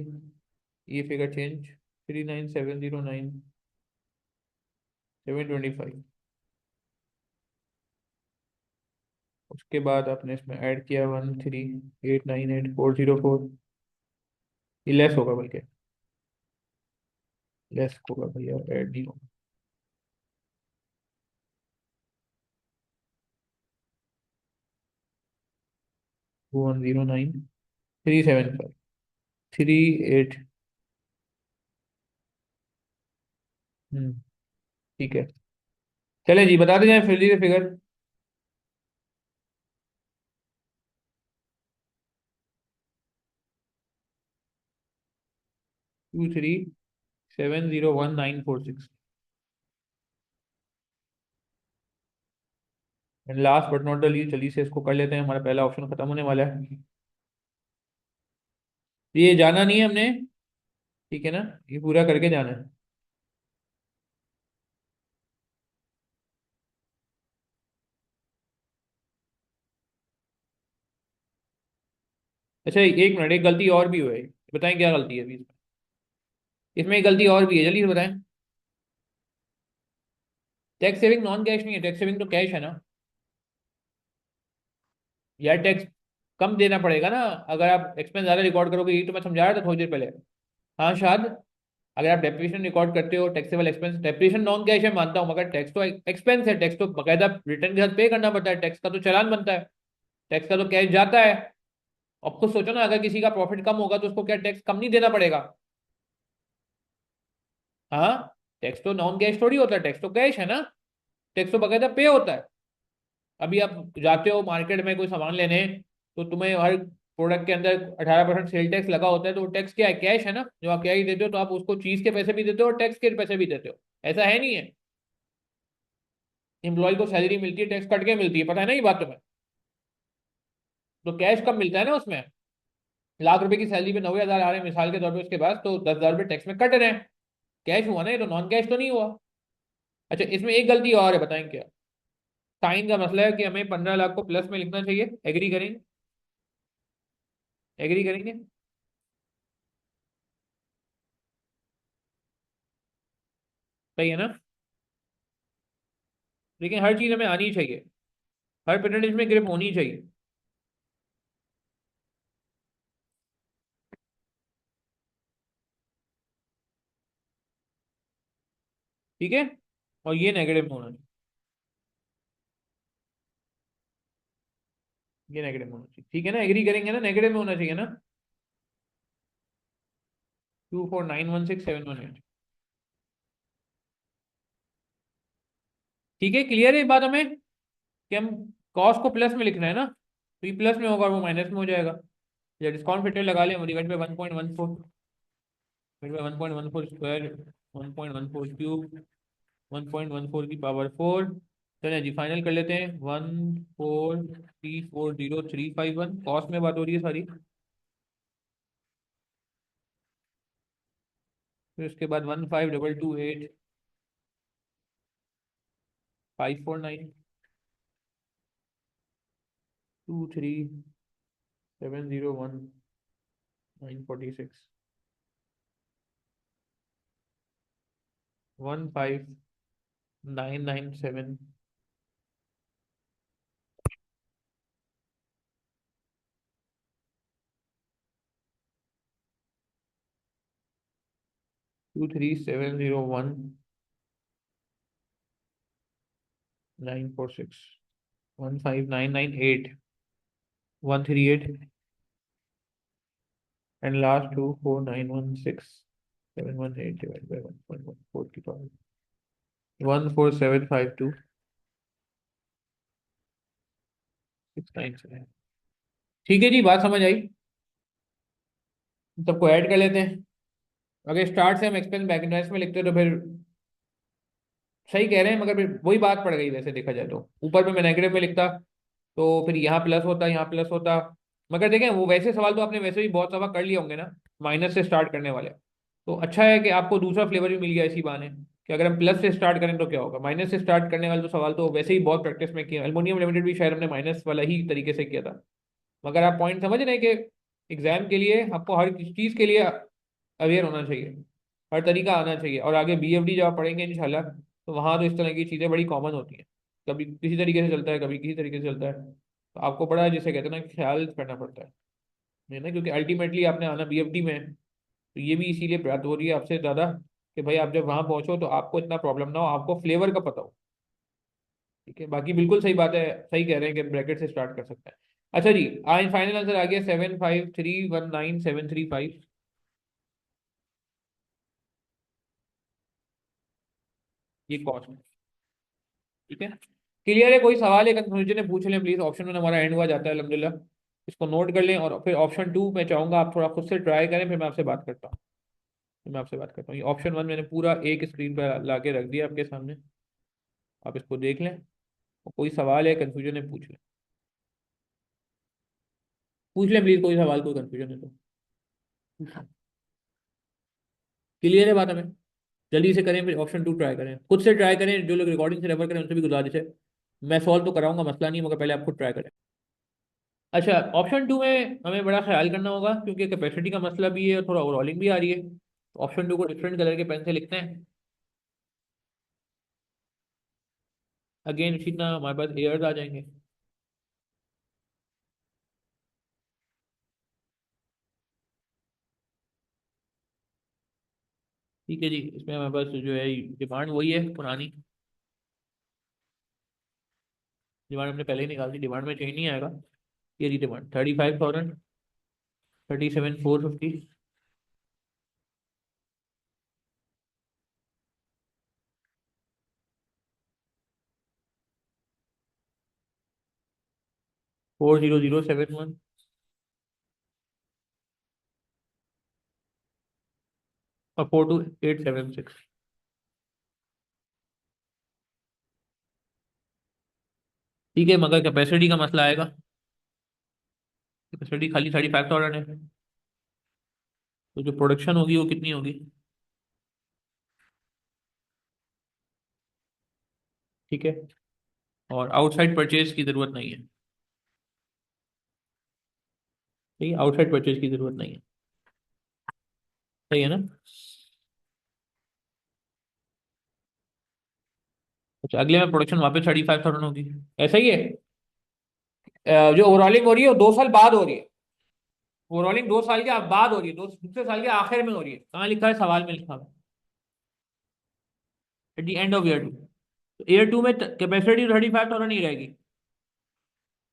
ये फिगर चेंज। 39,709,725। उसके बाद आपने इसमें ऐड किया 13,898,404। ये लेस होगा बल्कि, लेस होगा भैया, ऐड नहीं होगा। 2109,375। 38। ठीक है, चले जी बताते जाए फिर से figure. 23,701,946। And last but not the least, जल्दी से इसको कर लेते हैं, हमारा पहला ऑप्शन खत्म होने वाला है। ये जाना नहीं है हमने, ठीक है ना? ये पूरा करके जाना है। अच्छा, एक मिनट, एक गलती और भी हुई है। बताएं क्या गलती है अभी इसमें? इसमें एक गलती और भी है, जल्दी से बताएं। टैक्स सेविंग नॉन कैश नहीं है, टैक्स सेविंग तो कैश है ना। यार टैक्स कम देना पड़ेगा ना अगर आप एक्सपेंस ज्यादा रिकॉर्ड करोगे, ये तो मैं समझा रहा था थोड़ी देर पहले। हाँ शायद। अगर आप डेप्रिसिएशन रिकॉर्ड करते हो, taxable expense, depreciation non cash है मानता हूँ, मगर टैक्स तो एक्सपेंस है, टैक्स तो बकायदा रिटर्न के साथ पे करना पड़ता है, टैक्स का तो चालान बनता है। टैक्स का तो कैश जाता है। अब खुद सोचो ना, अगर किसी का प्रॉफिट कम होगा तो उसको क्या टैक्स कम नहीं देना पड़ेगा? हाँ, टैक्स तो नॉन कैश थोड़ी होता है, टैक्स तो कैश है ना। टैक्स तो बकायदा पे होता है। अभी आप जाते हो मार्केट में कोई सामान लेने, तो तुम्हें हर प्रोडक्ट के अंदर 18% सेल टैक्स लगा होता है, तो वो टैक्स क्या है? कैश है ना, जो आप कैश देते हो, तो आप उसको चीज के पैसे भी देते हो और टैक्स के पैसे भी देते हो। ऐसा है नहीं है? एम्प्लॉय को सैलरी मिलती है, टैक्स कट के मिलती है, पता है ना ये बात तुम्हें? तो कैश कब मिलता है ना उसमें। लाख रुपए की सैलरी पे 90,000 आ रहे हैं मिसाल के तौर पे, उसके बाद तो 10,000 रुपये टैक्स में कट रहे हैं। कैश हुआ ना, ये तो नॉन कैश तो नहीं हुआ। अच्छा, इसमें एक गलती और है, बताएं क्या? साइन का मसला है कि हमें 15 लाख को प्लस में लिखना चाहिए। एग्री करेंगे? एग्री करेंगे? सही है ना? लेकिन हर चीज हमें आनी चाहिए, हर परसेंटेज में ग्रिप होनी चाहिए। ठीक है, और ये नेगेटिव में होना चाहिए। ये नेगेटिव में होना चाहिए, ठीक है ना? एग्री करेंगे ना, नेगेटिव में होना चाहिए ना। 24916,718। ठीक है, क्लियर है ये बात हमें कि हम कॉस्ट को प्लस में लिखना है ना, तो ये प्लस में होगा और वो माइनस में हो जाएगा। या डिस्काउंट फैक्टर लगा लें, वो divide by 1.14, divide by 1.14 square, 1.14 cube, 1.14 की पावर 4। चलिए जी, फाइनल कर लेते हैं। 14340,351 कॉस्ट में बात हो रही है सारी। फिर उसके बाद 15228549, 23701,946, 15,997, 23701,946, 15,998, 138, and last two 4,916,718 divided by 1.14 की पावर 14752,697। ठीक है जी, बात समझ आई? सबको ऐड कर लेते हैं। अगर स्टार्ट से हम एक्सपेंस बैक में लिखते हैं तो फिर सही कह रहे हैं, मगर फिर वही बात पड़ गई वैसे देखा जाए तो। ऊपर पे मैं नेगेटिव में लिखता तो फिर यहाँ प्लस होता, यहाँ प्लस होता। मगर देखें, वो वैसे सवाल तो आपने वैसे भी बहुत सवाल कर लिए होंगे ना, माइनस से स्टार्ट करने वाले। तो अच्छा है कि आपको दूसरा फ्लेवर भी मिल गया इसी बहाने, कि अगर हम प्लस से स्टार्ट करें तो क्या होगा। माइनस से स्टार्ट करने वाले तो सवाल तो वैसे ही बहुत प्रैक्टिस में किया, एल्युमिनियम लिमिटेड भी शायद हमने माइनस वाला ही तरीके से किया था। मगर आप पॉइंट समझ रहे हैं कि एग्जाम के लिए आपको हर चीज के लिए अवेयर होना चाहिए, हर तरीका आना चाहिए। और आगे बीएफडी जब आप पढ़ेंगे इंशाल्लाह, तो वहाँ तो इस तरह की चीज़ें बड़ी कॉमन होती हैं। कभी किसी तरीके से चलता है, कभी किसी तरीके से चलता है, तो आपको बड़ा जिसे कहते हैं ना, ख्याल करना पड़ता है ना, क्योंकि अल्टीमेटली आपने आना बीएफडी में है। तो ये भी इसीलिए बात हो रही है आपसे ज़्यादा, कि भाई आप जब वहाँ पहुंचो तो आपको इतना प्रॉब्लम ना हो, आपको फ्लेवर का पता हो। ठीक है, बाकी बिल्कुल सही बात है, सही कह रहे हैं कि ब्रैकेट से स्टार्ट कर सकते हैं। अच्छा जी, आज फाइनल आंसर आ गया 75319,735। ये कॉस्ट। ठीक है, क्लियर है? कोई सवाल है, कंफ्यूजन है, पूछ लें प्लीज। ऑप्शन 1 हमारा एंड हुआ जाता है अल्हम्दुलिल्लाह। इसको नोट कर लें, और फिर ऑप्शन 2 मैं चाहूंगा आप थोड़ा खुद से ट्राई करें, फिर मैं आपसे बात करता हूँ। फिर मैं आपसे बात करता हूँ। ये ऑप्शन 1 मैंने पूरा एक स्क्रीन पर ला के रख दिया आपके सामने, आप इसको देख लें। और कोई सवाल है, कंफ्यूजन है, पूछ लें। पूछ लें प्लीज, कोई सवाल कोई कंफ्यूजन है तो। क्लियर है बात हमें? जल्दी से करें, फिर ऑप्शन 2 ट्राई करें, खुद से ट्राई करें। जो लोग रिकॉर्डिंग से रेफर करें उनसे भी गुजारिश है, मैं सॉल्व तो कराऊंगा, मसला नहीं, मगर पहले आप खुद ट्राई करें। अच्छा, ऑप्शन 2 में हमें बड़ा ख्याल करना होगा, क्योंकि कैपेसिटी का मसला भी है और थोड़ा ओवरऑलिंग भी आ रही है। ऑप्शन 2 को डिफरेंट कलर के पेन से लिखते हैं। अगेन इसी तरह हमारे पास एयर्स आ जाएंगे। ठीक है जी, इसमें हमारे पास जो है डिमांड वही है पुरानी। डिमांड हमने पहले ही निकाल दी, डिमांड में चेंज नहीं आएगा। ये रही डिमांड 35,000, 37,450, 400,701 और 42,876। ठीक है, मगर कैपेसिटी का मसला आएगा। कैपेसिटी खाली 35,000 है, तो जो प्रोडक्शन होगी वो कितनी होगी? ठीक है, और आउटसाइड परचेज की जरूरत नहीं है। ठीक है, आउटसाइड परचेज की जरूरत नहीं है। सही है ना? अच्छा, अगले में प्रोडक्शन वापस 35,000 होगी। ऐसा ही है। जो ओवरऑलिंग हो रही है वो 2 साल बाद हो रही है। ओवरऑलिंग 2 साल के बाद हो रही है, दूसरे साल के आखिर में हो रही है। कहाँ लिखा है? सवाल में लिखा है, eight the end of year 2। तो ईयर 2 में कैपेसिटी 35,000 ही रहेगी,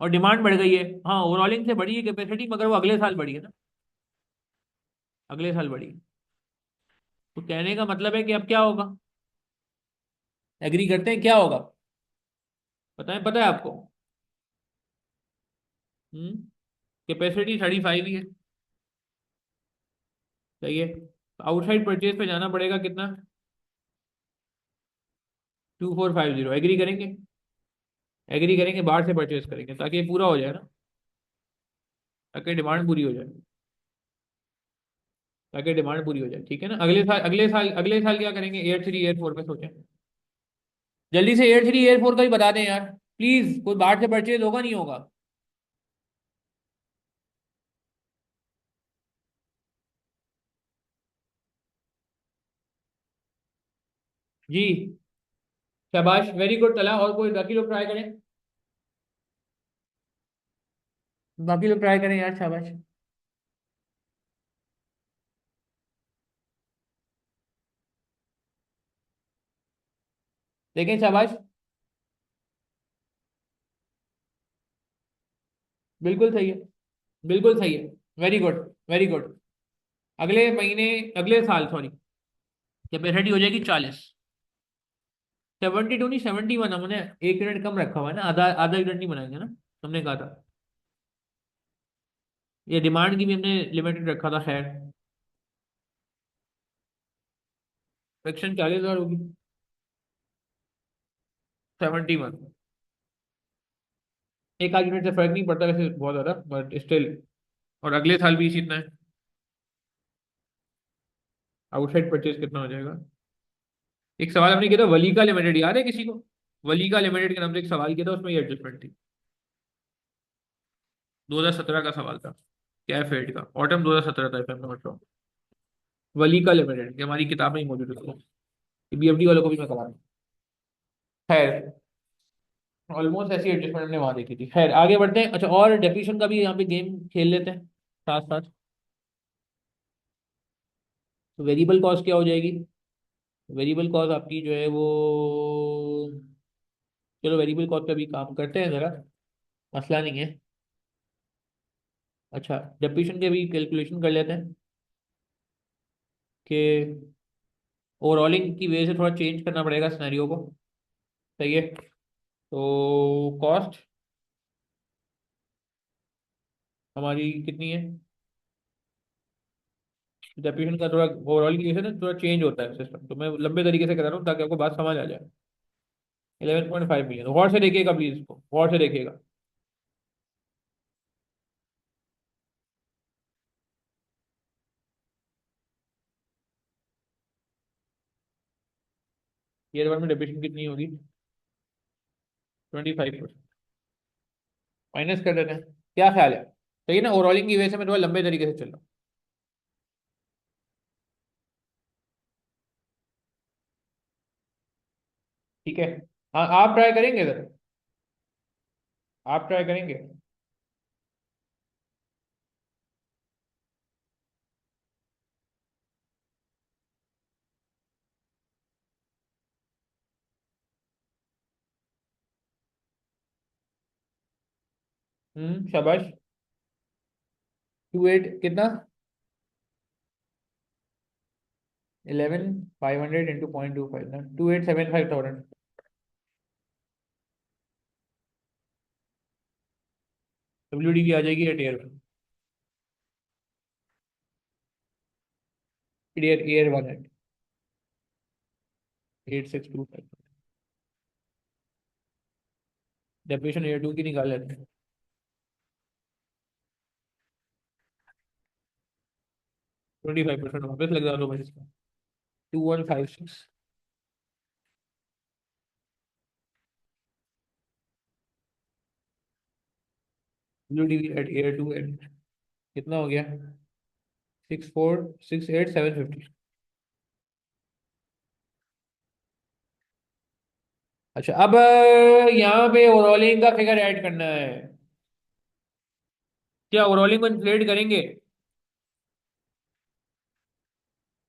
और डिमांड बढ़ गई है। हाँ, ओवरऑलिंग से बढ़ी है कैपेसिटी, मगर वो अगले साल बढ़ी है ना, अगले साल बढ़ी है। तो कहने का मतलब है कि अब क्या होगा? एग्री करते हैं, क्या होगा? बताएं, पता है आपको? हम्म। कैपेसिटी 35 ही है। सही है, तो आउटसाइड परचेज पे जाना पड़ेगा कितना? 2450। एग्री करेंगे? एग्री करेंगे, बाहर से परचेज करेंगे ताकि ये पूरा हो जाए ना, ताकि डिमांड पूरी हो जाए, ताकि डिमांड पूरी हो जाए। ठीक है ना? अगले साल क्या करेंगे? ईयर 3 ईयर 4 में सोचें। जल्दी से ईयर 3 ईयर 4 का ही बता दें यार, प्लीज। कोई बाहर से परचेज होगा नहीं होगा? जी, शाबाश, वेरी गुड। चला, और कोई बाकी लोग ट्राई करें। बाकी लोग ट्राई करें यार, शाबाश। देखें, शाबाश। बिल्कुल सही है, बिल्कुल सही है। Very good, very good. अगले महीने, अगले साल सॉरी, कैपेसिटी हो जाएगी 40। 72 नहीं, 71। हमने 1 यूनिट कम रखा हुआ है ना, आधा आधा यूनिट नहीं बनाएंगे ना, हमने कहा था। ये डिमांड की भी हमने लिमिटेड रखा था, खैर। सेक्शन 40,000 होगी। 71। एक आध यूनिट से फर्क नहीं पड़ता वैसे बहुत ज्यादा, बट स्टिल। और अगले साल भी इसी इतना है। आउटसाइड परचेज कितना हो जाएगा? एक सवाल हमने किया था वलीका लिमिटेड, याद है किसी को? वलीका लिमिटेड के नाम से एक सवाल किया था, उसमें ये एडजस्टमेंट थी। 2017 का सवाल था, क्या है फेड का, ऑटम 2017 था, if I'm not wrong। वलीका लिमिटेड की हमारी किताब में ही मौजूद है, बीएफडी वालों को भी मैं करा दूँ। खैर, ऑलमोस्ट ऐसी एडजस्टमेंट हमने वहां देखी थी। खैर, आगे बढ़ते हैं। अच्छा, और डेफिनेशन का भी यहाँ पे गेम खेल लेते हैं साथ साथ। तो वेरिएबल कॉस्ट क्या हो जाएगी? वेरिएबल कॉस्ट आपकी जो है वो, चलो वेरिएबल कॉस्ट पे भी काम करते हैं जरा, मसला नहीं है। अच्छा, डेप्रिसिएशन के भी कैलकुलेशन कर लेते हैं कि ओवरऑलिंग की वजह से थोड़ा चेंज करना पड़ेगा सिनेरियो को। सही है, तो कॉस्ट हमारी कितनी है? डेप्रिसिएशन का थोड़ा ओवरऑल की वजह से ना थोड़ा चेंज होता है सिस्टम, तो मैं लंबे तरीके से करा रहा हूँ ताकि आपको बात समझ आ जाए। 11.5 मिलियन, गौर से देखिएगा प्लीज, इसको गौर से देखिएगा। ईयर 1 में डेप्रिसिएशन कितनी होगी? 25%। माइनस कर देते हैं, क्या ख्याल है? सही है ना? ओवरऑलिंग की वजह से मैं थोड़ा लंबे तरीके से चल रहा हूँ। ठीक है, हाँ, आप ट्राई करेंगे सर? आप ट्राई करेंगे? शाबाश। 28 कितना? 11,500 इंटू 0.25 ना, 2875,000। WDV आ जाएगी at year. Year one at 8625। Depreciation year two की निकाल लेते हैं। 25% वापस लगा दो भाई इसका। 2156। WDV at year two at कितना हो गया? 6468,750। अच्छा, अब यहाँ पे ओवरऑलिंग का फिगर ऐड करना है। क्या ओवरऑलिंग को इन्फ्लेट करेंगे?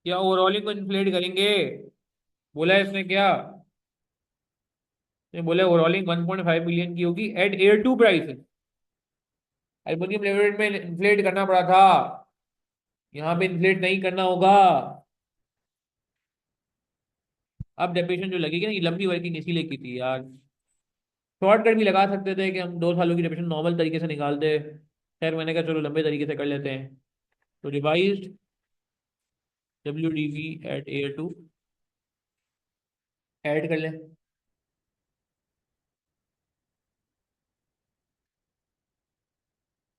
क्या ओवरऑलिंग को इन्फ्लेट करेंगे? बोला है इसने क्या? ये बोला ओवरऑलिंग 1.5 मिलियन की होगी at year two price. Aluminium limited में इन्फ्लेट करना पड़ा था, यहाँ पे इन्फ्लेट नहीं करना होगा। अब डेप्रिसिएशन जो लगेगी ना, ये लंबी वर्किंग इसीलिए की थी यार। शॉर्टकट भी लगा सकते थे कि हम 2 सालों की डेप्रिसिएशन नॉर्मल तरीके से निकाल दे। खैर मैंने कहा चलो लंबे तरीके से कर लेते हैं। तो revised WDV at year two add कर लें।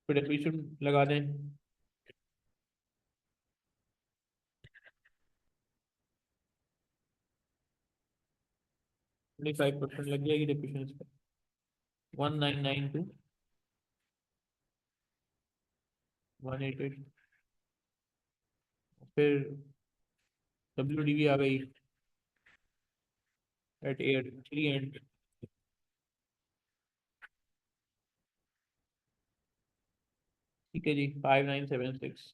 फिर डेप्रिसिएशन लगा दें। 25% लग जाएगी डेप्रिसिएशन पर। 1992 188। फिर WDV आ गई एट एयर थ्री एंड। ठीक है जी, 5976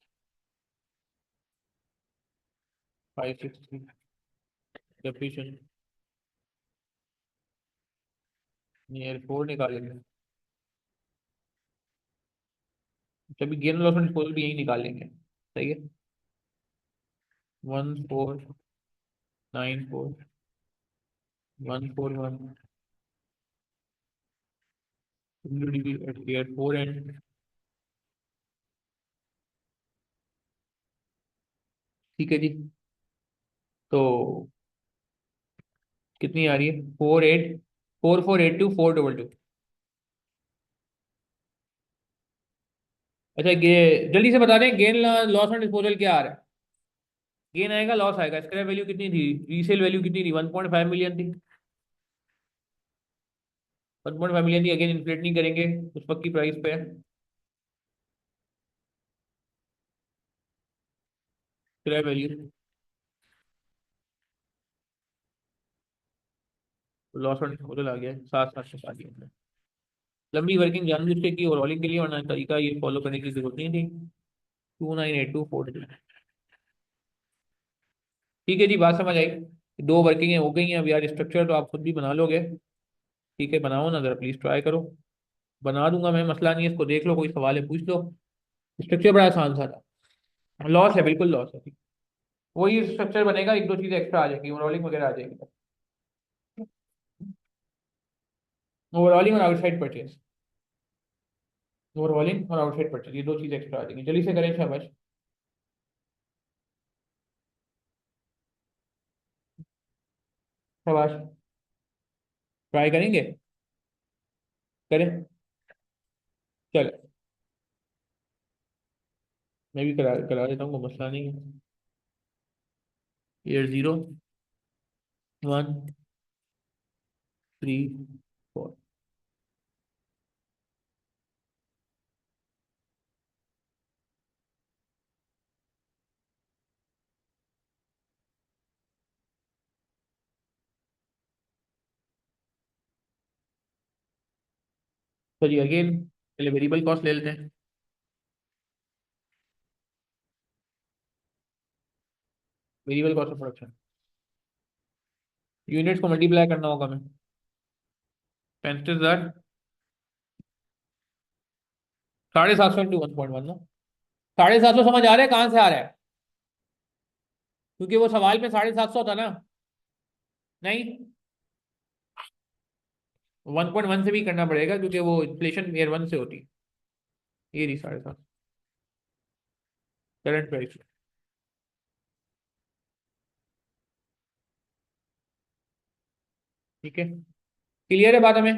563 डेप्रिसिएशन नियर 4 निकालेंगे। तभी गेन लॉस एंड डिस्पोजल भी यही निकालेंगे, सही है। 1494 141 WDV एट ईयर 4 एंड। ठीक है जी। तो कितनी आ रही है? 484482 422। अच्छा जल्दी से बता दें, गेन लॉस एंड डिस्पोजल क्या आ रहा है? गेन आएगा लॉस आएगा। स्क्रैप वैल्यू कितनी थी? रीसेल वैल्यू कितनी थी? 1.5 मिलियन थी। 1.5 मिलियन थी, अगेन इन्फ्लेट नहीं करेंगे, उस वक्त की प्राइस पे है scrap value. Loss and disposal आ गया 7,700। लंबी वर्किंग जानबूझ के की और रोलिंग के लिए, वरना तरीका ये फॉलो करने की जरूरत नहीं थी। 298243। ठीक है जी, बात समझ आई। दो वर्किंगें हो गई हैं। अब यार स्ट्रक्चर तो आप खुद भी बना लोगे। ठीक है, बनाओ ना जरा, प्लीज ट्राई करो। बना दूंगा मैं, मसला नहीं है, इसको देख लो, कोई सवाल है पूछ लो। स्ट्रक्चर बड़ा आसान सा था। लॉस है, बिल्कुल लॉस है। वही स्ट्रक्चर बनेगा, एक दो चीजें एक्स्ट्रा आ जाएंगी, ओवरऑलिंग वगैरह आ जाएगी। ओवरऑलिंग और आउटसाइड परचेज। ओवरऑलिंग और आउटसाइड परचेज, ये दो चीजें एक्स्ट्रा आ जाएंगी। जल्दी से करें शाबाश। शाबाश। ट्राई करेंगे। करें। चलो, मैं भी करा करा देता हूँ, कोई मसला नहीं है। ईयर 0 1 3 4। तो जी अगेन पहले वेरिएबल कॉस्ट ले लेते हैं। Variable cost of production, units को मल्टीप्लाई करना होगा हमें। 35,000 750 इंटू 1.1 ना। 750 समझ आ रहा है कहाँ से आ रहा है? क्योंकि वो सवाल में 750 था ना। नहीं, 1.1 से भी करना पड़ेगा क्योंकि वो इन्फ्लेशन ईयर 1 से होती है। ये रही 750 करंट प्राइस। ठीक है, क्लियर है बात हमें?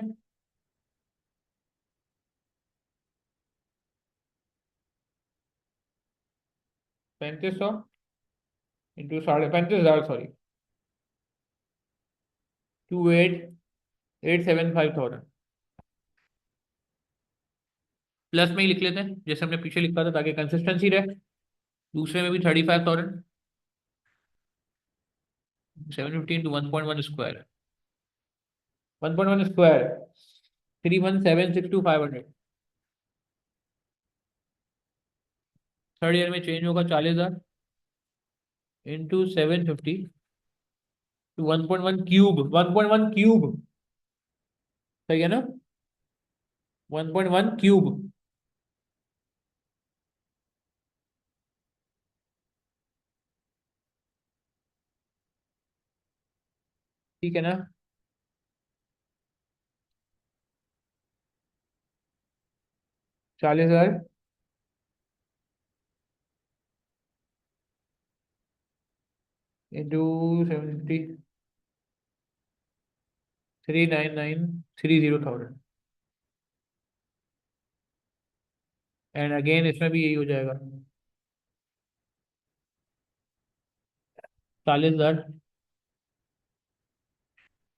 3500 इंटू 35,500, सॉरी, 28,875,000। प्लस में ही लिख लेते हैं जैसे हमने पीछे लिखा था ताकि कंसिस्टेंसी रहे। दूसरे में भी 35,000, 750 into 1.1 square, 1.1 square 317,625,500। Third year में चेंज होगा 40,000 इंटू 750 टू 1.1 क्यूब, 1.1 क्यूब, सही है ना? 1.1 क्यूब। ठीक है ना? 40,000 इंटू 750, 399,300,000। एंड अगेन इसमें भी यही हो जाएगा, 40,000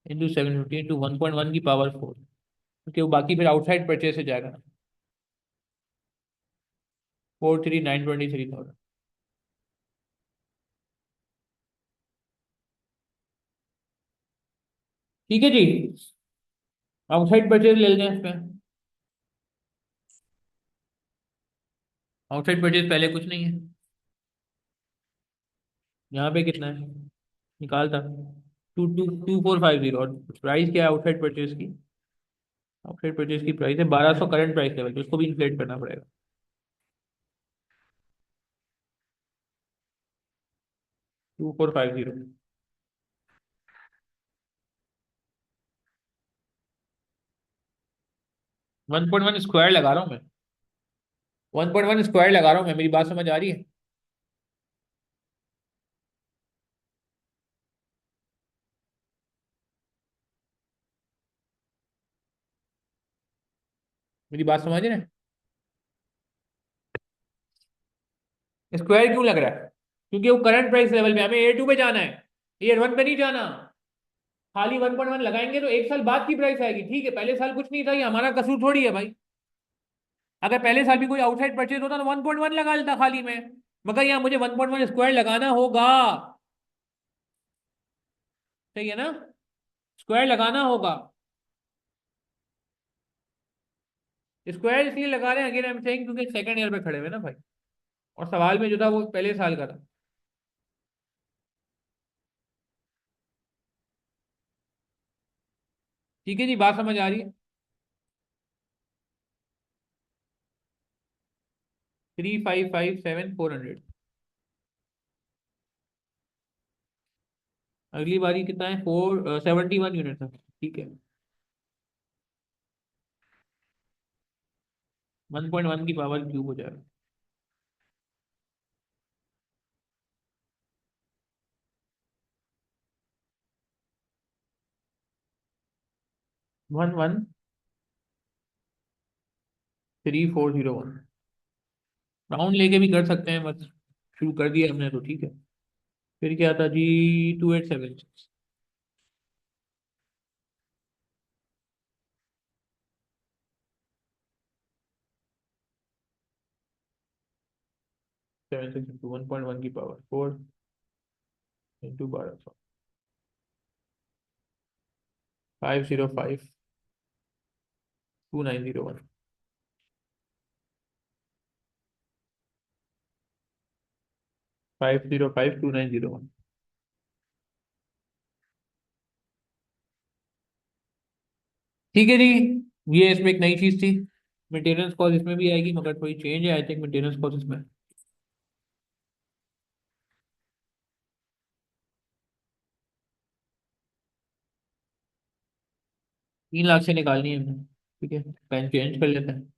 इंटू 750 इंटू 1.1 की पावर 4, क्योंकि वो बाकी फिर आउटसाइड परचेज से जाएगा ना। 439,23,000। ठीक है जी, आउटसाइड परचेज ले लेते हैं इसमें। आउटसाइड परचेज पहले कुछ नहीं है, यहाँ पे कितना है निकालता, 22450। और प्राइस क्या है आउटसाइड परचेज की? आउटसाइड परचेज की प्राइस है 1200 करंट प्राइस लेवल पे, उसको भी इन्फ्लेट करना पड़ेगा। 2450, 1.1 स्क्वायर लगा रहा हूँ मैं, 1.1 स्क्वायर लगा रहा हूँ मैं, मेरी बात समझ आ रही है? मेरी बात समझ रहे हैं? स्क्वायर क्यों लग रहा है? क्योंकि वो करंट प्राइस लेवल पे, हमें A2 पे जाना है, ईयर 1 पे नहीं जाना। खाली 1.1 लगाएंगे तो एक साल बाद की प्राइस आएगी, ठीक है? पहले साल कुछ नहीं था, ये हमारा कसूर थोड़ी है भाई। अगर पहले साल भी कोई आउटसाइड परचेज होता तो 1.1 लगा लेता खाली में, मगर यहाँ मुझे 1.1 स्क्वायर लगाना होगा। सही है ना? स्क्वायर लगाना होगा। स्क्वायर इसलिए लगा रहे हैं, अगेन आई एम सेइंग, क्योंकि सेकंड ईयर पे खड़े हुए ना भाई, और सवाल में जो था वो पहले साल का था। ठीक है जी, बात समझ आ रही है? 3557400। अगली बारी कितना है? 471 यूनिट था। ठीक है, 1.1 की पावर क्यूब हो जाएगा। 113,401। राउंड लेके भी कर सकते हैं, बस शुरू कर दिया हमने तो ठीक है। फिर क्या था जी? 2876, 76 इंटू 1.1 की पावर 4 इंटू 1200, 505,2901, 505,2901। ठीक है जी, ये इसमें एक नई चीज थी। मेंटेनेंस कॉस्ट इसमें भी आएगी, मगर थोड़ी चेंज है आई थिंक मेंटेनेंस कॉस्ट इसमें। 3 लाख से निकालनी है हमें। ठीक है, पेन चेंज कर लेते हैं।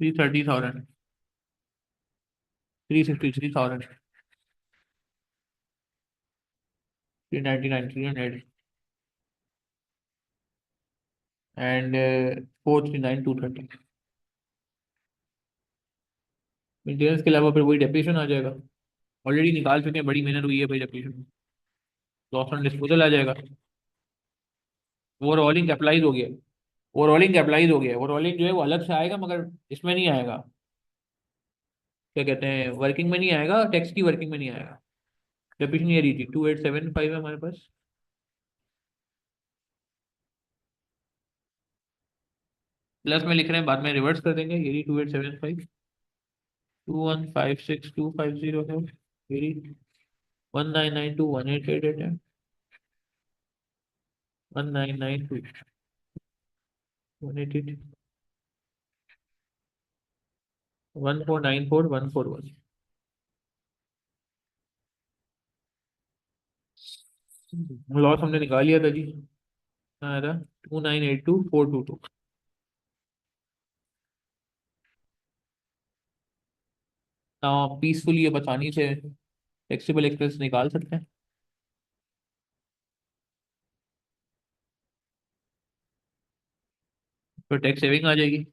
330,000, 363,000, 399, 300, एंड 439, 230। मेंटेनेंस के अलावा फिर वही डेप्रिसिएशन आ जाएगा। ऑलरेडी निकाल चुके हैं, बड़ी मेहनत हुई है भाई डेप्रिसिएशन। लॉस ऑन डिस्पोजल आ जाएगा। ओवरऑलिंग कैपिटलाइज हो गया। ओवरऑलिंग कैपिटलाइज हो गया। ओवरऑलिंग जो है वो अलग से आएगा, मगर इसमें नहीं आएगा। क्या कहते हैं, वर्किंग में नहीं आएगा, टैक्स की वर्किंग में नहीं आएगा। डेप्रिसिएशन ये रही थी 2875 है हमारे पास। प्लस में लिख रहे हैं, बाद में रिवर्स कर देंगे। ये रही 2875, 2156,250 है। ये रही 1992, 1888 है। 1992, 188, 1494, 141। लॉस हमने निकाल लिया था जी। हाँ था 2982,422। हाँ पीसफुली अब आसानी से फ्लेक्सिबल एक्सप्रेस निकाल सकते हैं। तो टैक्स सेविंग आ जाएगी।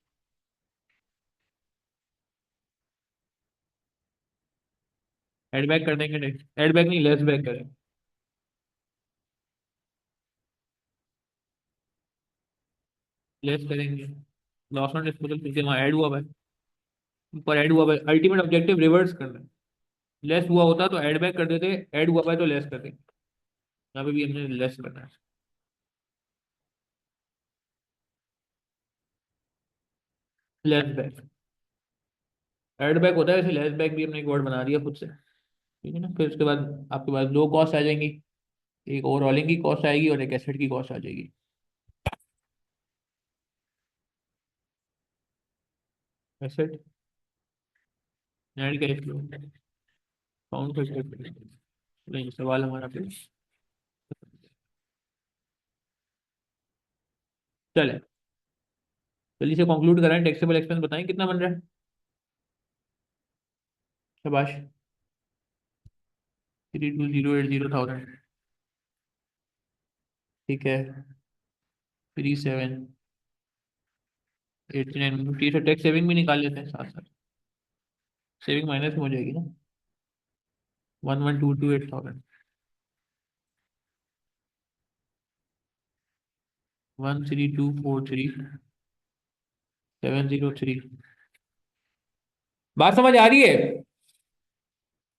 एड बैक कर देंगे, एड बैक नहीं, लेस बैक करें। लेस करेंगे। लॉस ऑन डिस्पोजल क्योंकि वहाँ ऐड हुआ है। ऊपर ऐड हुआ है, अल्टीमेट ऑब्जेक्टिव रिवर्स करना है। लेस हुआ होता तो ऐड बैक कर देते, ऐड हुआ है तो लेस कर देंगे। यहाँ पे भी हमने लेस करना है। Less back. ऐड बैक होता है, वैसे लेस बैक भी हमने एक वर्ड बना दिया खुद से। ठीक है ना, फिर उसके बाद आपके पास दो कॉस्ट आ जाएंगी। एक ओवरऑलिंग की कॉस्ट आएगी और एक एसेट की कॉस्ट आ जाएगी। Asset net cash flow, count करके। नहीं, सवाल हमारा फिर चले। जल्दी से कंक्लूड कराएं, टैक्सेबल एक्सपेंस बताएं कितना बन रहा है। शाबाश। 32,080,000। ठीक है। 37,89 से टैक्स सेविंग भी निकाल लेते हैं साथ साथ। सेविंग माइनस में हो जाएगी ना। 11,228,000। 13,243,703। बात समझ आ रही है?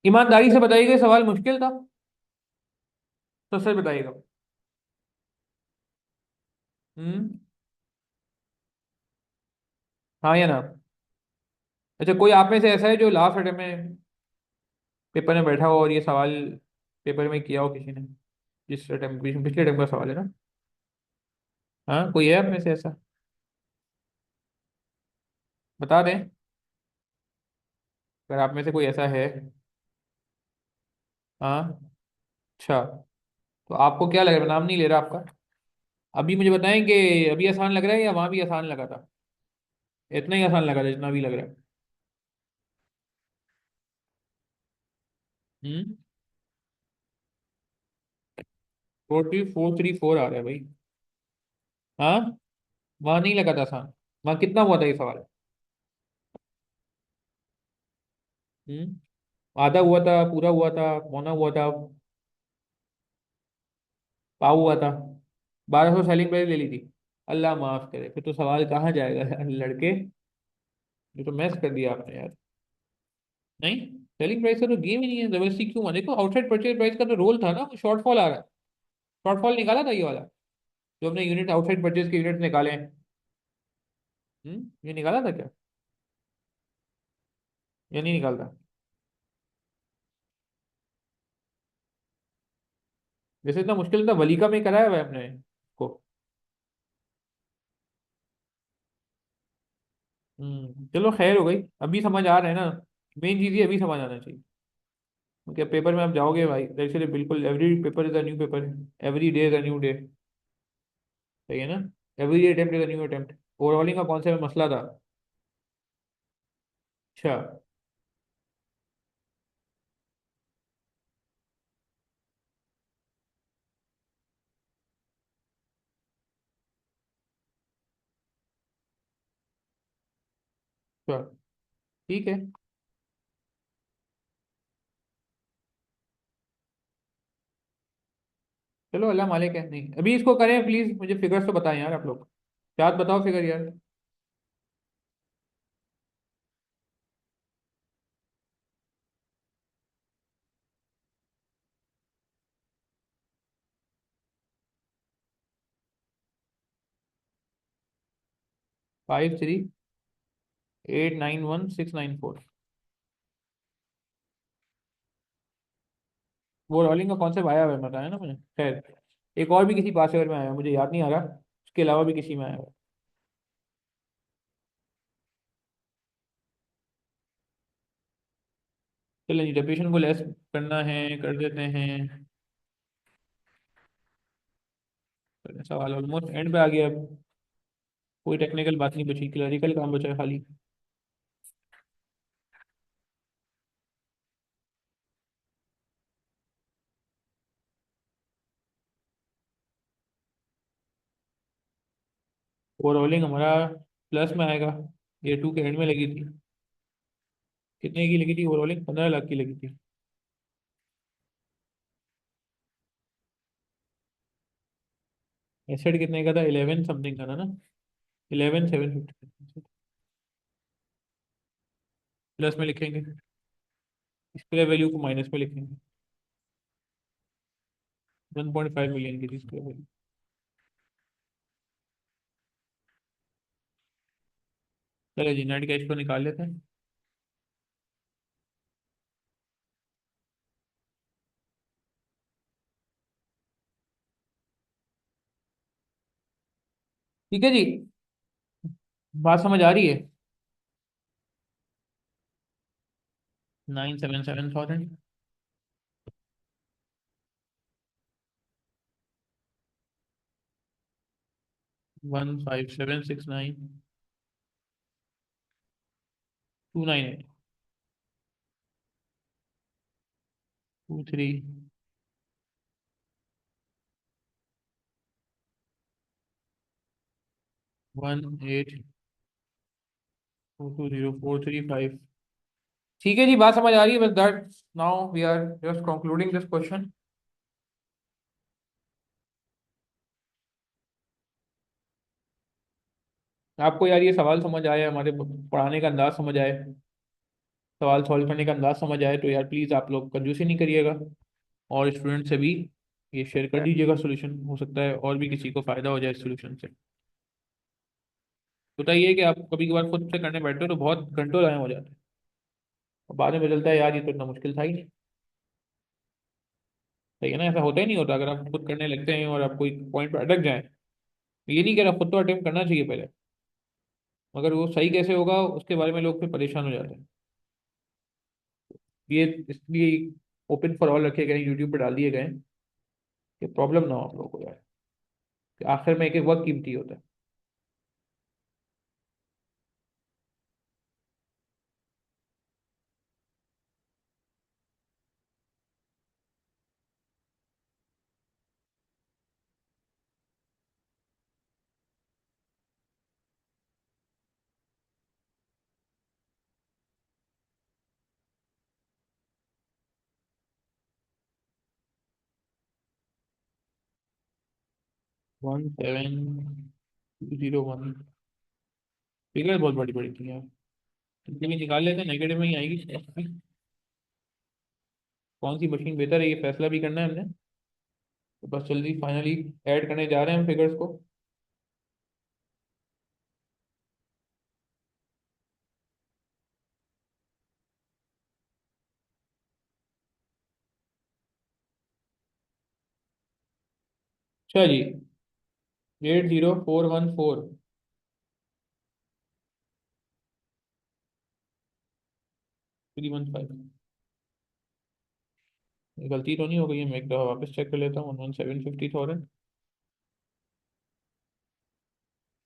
ईमानदारी से बताइएगा, सवाल मुश्किल था तो सच बताइएगा। हम्म। हाँ या ना? अच्छा, कोई आप में से ऐसा है जो लास्ट अटेम्प्ट में पेपर में बैठा हो और ये सवाल पेपर में किया हो किसी ने? जिस अटेम्प्ट, पिछले अटेम्प्ट का सवाल है ना? हाँ, कोई है आप में से ऐसा? बता दें अगर आप में से कोई ऐसा है। हाँ। अच्छा, तो आपको क्या लग रहा है? मैं नाम नहीं ले रहा आपका। अभी मुझे बताएं कि अभी आसान लग रहा है या वहां भी आसान लगा था? इतना ही आसान लगा था जितना भी लग रहा है? 4434 आ रहा है भाई। हाँ, वहां नहीं लगा था आसान। वहां कितना हुआ था ये सवाल? आधा हुआ था, पूरा हुआ था, पौना हुआ था, पाव हुआ था? 1200 सेलिंग प्राइस ले ली थी। अल्लाह माफ करे, फिर तो सवाल कहाँ जाएगा यार लड़के। ये तो मैस कर दिया आपने यार। नहीं, सेलिंग प्राइस का तो गेम ही नहीं है, जबरदस्ती क्यों? देखो आउटसाइड परचेज प्राइस का तो रोल था ना, शॉर्टफॉल आ रहा है। शॉर्टफॉल निकाला था ये वाला, जो हमने यूनिट आउटसाइड परचेज के यूनिट निकाले हैं। ये निकाला था क्या? या नहीं निकालता? वैसे इतना मुश्किल था, वलीका में कराया हुआ है अपने को। चलो खैर हो गई, अभी समझ आ रहा है ना। मेन चीज़ ये अभी समझ आना चाहिए। क्या पेपर में आप जाओगे भाई, दरअसल बिल्कुल every paper is a new paper, every day is a new day. सही है ना। Every attempt is a new attempt. Overhauling का कौन सा मसला था? अच्छा। अच्छा, ठीक है। चलो अल्लाह मालिक है, नहीं अभी इसको करें प्लीज, मुझे फिगर्स तो बताएं यार आप लोग। याद बताओ फिगर यार। 53891694। वो रोलिंग का कॉन्सेप्ट आया हुआ है, बताया ना मैंने, खैर। एक और भी किसी पासवेयर में आया है, मुझे याद नहीं आ रहा, उसके अलावा भी किसी में आया हुआ है। चलिए जी, डेफिनेशन को लेस करना है, कर देते हैं। सवाल ऑलमोस्ट एंड पे आ गया अब। कोई टेक्निकल बात नहीं बची, क्लरिकल काम बचा है खाली। वो रोलिंग हमारा प्लस में आएगा। ये टू के एंड में लगी थी। कितने की लगी थी वो रोलिंग? 15 लाख की लगी थी। एसेट कितने का था? 11 समथिंग का था ना। 11,750। प्लस में लिखेंगे, डिस्प्ले वैल्यू को माइनस में लिखेंगे। 1.5 मिलियन की डिस्प्ले वैल्यू। चलो जी, नेट कैश को निकाल लेते हैं। ठीक है जी। बात समझ आ रही है? 977,000। 15769। 298। 23। 18,220,435। ठीक है जी, बात समझ आ रही है, बस that now we are just concluding this question. आपको यार ये सवाल समझ आए, हमारे पढ़ाने का अंदाज समझ आए, सवाल सॉल्व करने का अंदाज समझ आए, तो यार प्लीज़ आप लोग कंजूसी नहीं करिएगा। और स्टूडेंट से भी ये शेयर कर दीजिएगा सोल्यूशन, हो सकता है और भी किसी को फायदा हो जाए इस सोल्यूशन से। होता ये है कि आप कभी कभार खुद से करने बैठते हो तो बहुत घंटों जाया हो जाते हैं, और बाद में चलता है यार ये तो इतना मुश्किल था ही नहीं। सही है ना, ऐसा होता ही नहीं होता, अगर आप खुद करने लगते हैं और आप कोई पॉइंट पर अटक जाए। ये नहीं कह रहा, खुद तो अटेम्प्ट करना चाहिए पहले, मगर वो सही कैसे होगा उसके बारे में लोग फिर परेशान हो जाते हैं। ये इसलिए ओपन फॉर ऑल रखे गए, यूट्यूब पर डाल दिए गए हैं, कि प्रॉब्लम ना हो आप लोगों को यार, कि आखिर में एक एक वक्त कीमती होता है। 17201। फिगर बहुत बड़ी बड़ी थी यार। इतनी भी निकाल लेते हैं, नेगेटिव में ही आएगी। कौन सी मशीन बेहतर है ये फैसला भी करना है हमने। तो बस जल्दी फाइनली ऐड करने जा रहे हैं हम फिगर्स को। अच्छा जी, 80414, 315। गलती तो नहीं हो गई है? मैं एक दफ़ा वापस चेक कर लेता हूँ। 11750,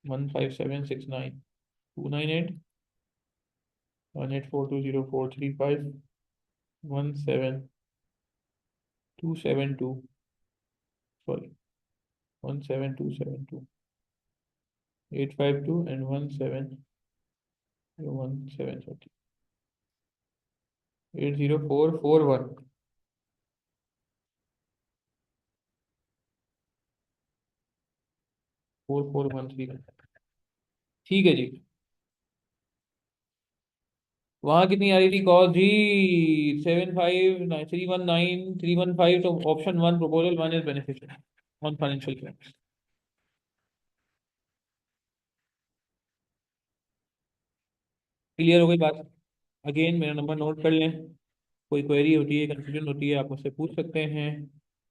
15769, 298, 1842043, 17272, सॉरी, 17272, 852 एंड 17170, 80441, 4413। ठीक है जी। वहां कितनी आ रही थी कॉल जी? 75319 315। तो option one, proposal one is beneficial on financial crimes. Clear हो गई बात? अगेन मेरा नंबर नोट कर लें। कोई क्वेरी होती है, कंफ्यूजन होती है, आप मुझसे पूछ सकते हैं।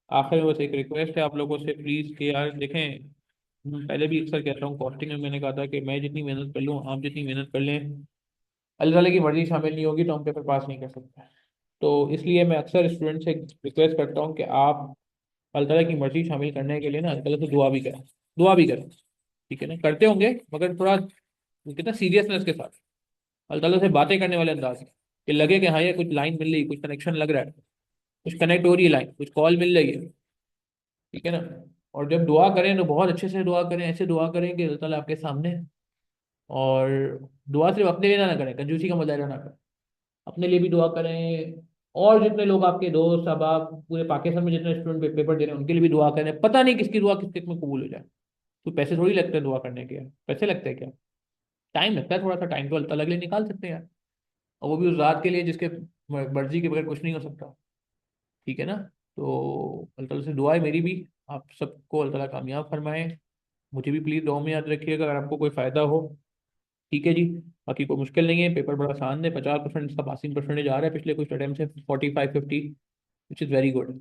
आखिर में बस एक रिक्वेस्ट है आप लोगों से प्लीज़ कि यार देखें, मैं पहले भी अक्सर कहता हूँ, कॉस्टिंग में मैंने कहा था कि मैं जितनी मेहनत कर लूँ, आप जितनी मेहनत कर लें, अल्लाह ताला की मर्जी शामिल नहीं होगी तो हम पेपर पास नहीं कर सकते। तो इसलिए मैं अक्सर स्टूडेंट से रिक्वेस्ट करता हूँ कि आप अल्लाह ताला की मर्जी शामिल करने के लिए ना अल्लाह ताला से दुआ भी करें। दुआ भी करें, ठीक है ना? करते होंगे मगर थोड़ा कितना सीरियसनेस के साथ, अल्लाह ताला से बातें करने वाले अंदाज में, कि लगे कि हाँ ये कुछ लाइन मिल रही, कुछ कनेक्शन लग रहा है, कुछ कनेक्ट हो रही है लाइन, कुछ कॉल मिल रही है, ठीक है ना? और जब दुआ करें तो बहुत अच्छे से दुआ करें, ऐसे दुआ करें कि अल्लाह ताला आपके सामने। और दुआ सिर्फ अपने लिए ना करें, कंजूसी का मुजाहरा ना करें, अपने लिए भी दुआ करें। और जितने लोग आपके दोस्त अहबाब पूरे पाकिस्तान में जितने स्टूडेंट पेपर दे रहे हैं उनके लिए भी दुआ करें। पता नहीं किसकी दुआ किस किस में कबूल हो जाए। तो पैसे थोड़ी लगते हैं दुआ करने के, पैसे लगते हैं क्या? टाइम लगता है, थोड़ा सा टाइम तो अल्लाह ताला के लिए निकाल सकते हैं यार। और वो भी उस रात के लिए जिसके मर्जी के बगैर कुछ नहीं हो सकता, ठीक है ना? तो अल्लाह ताला से दुआ है मेरी भी, आप सबको अल्लाह ताला कामयाब फरमाए। मुझे भी प्लीज़ दुआ में याद रखिएगा अगर आपको कोई फ़ायदा हो। ठीक है जी। बाकी कोई मुश्किल नहीं है, पेपर बड़ा आसान है। 50% इसका पासिंग परसेंटेज आ रहा है पिछले कुछ अटेम्प्ट से, 45-50, विच इज़ वेरी गुड।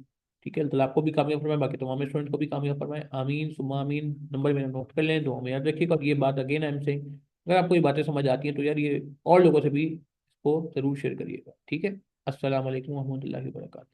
ठीक है, अल्लाह ताला आपको भी कामयाब फरमाए, बाकी तमाम स्टूडेंट को भी कामयाब फरमाए। आमीन सुम्मा आमीन। नंबर मेरा नोट कर लें, दुआ में याद रखिएगा। और ये बात अगेन आई एम सेइंग, अगर आपको ये बातें समझ आती हैं तो यार ये और लोगों से भी इसको ज़रूर शेयर करिएगा, ठीक है? अस्सलाम वालेकुम रहमतुल्लाहि व बरकातहू।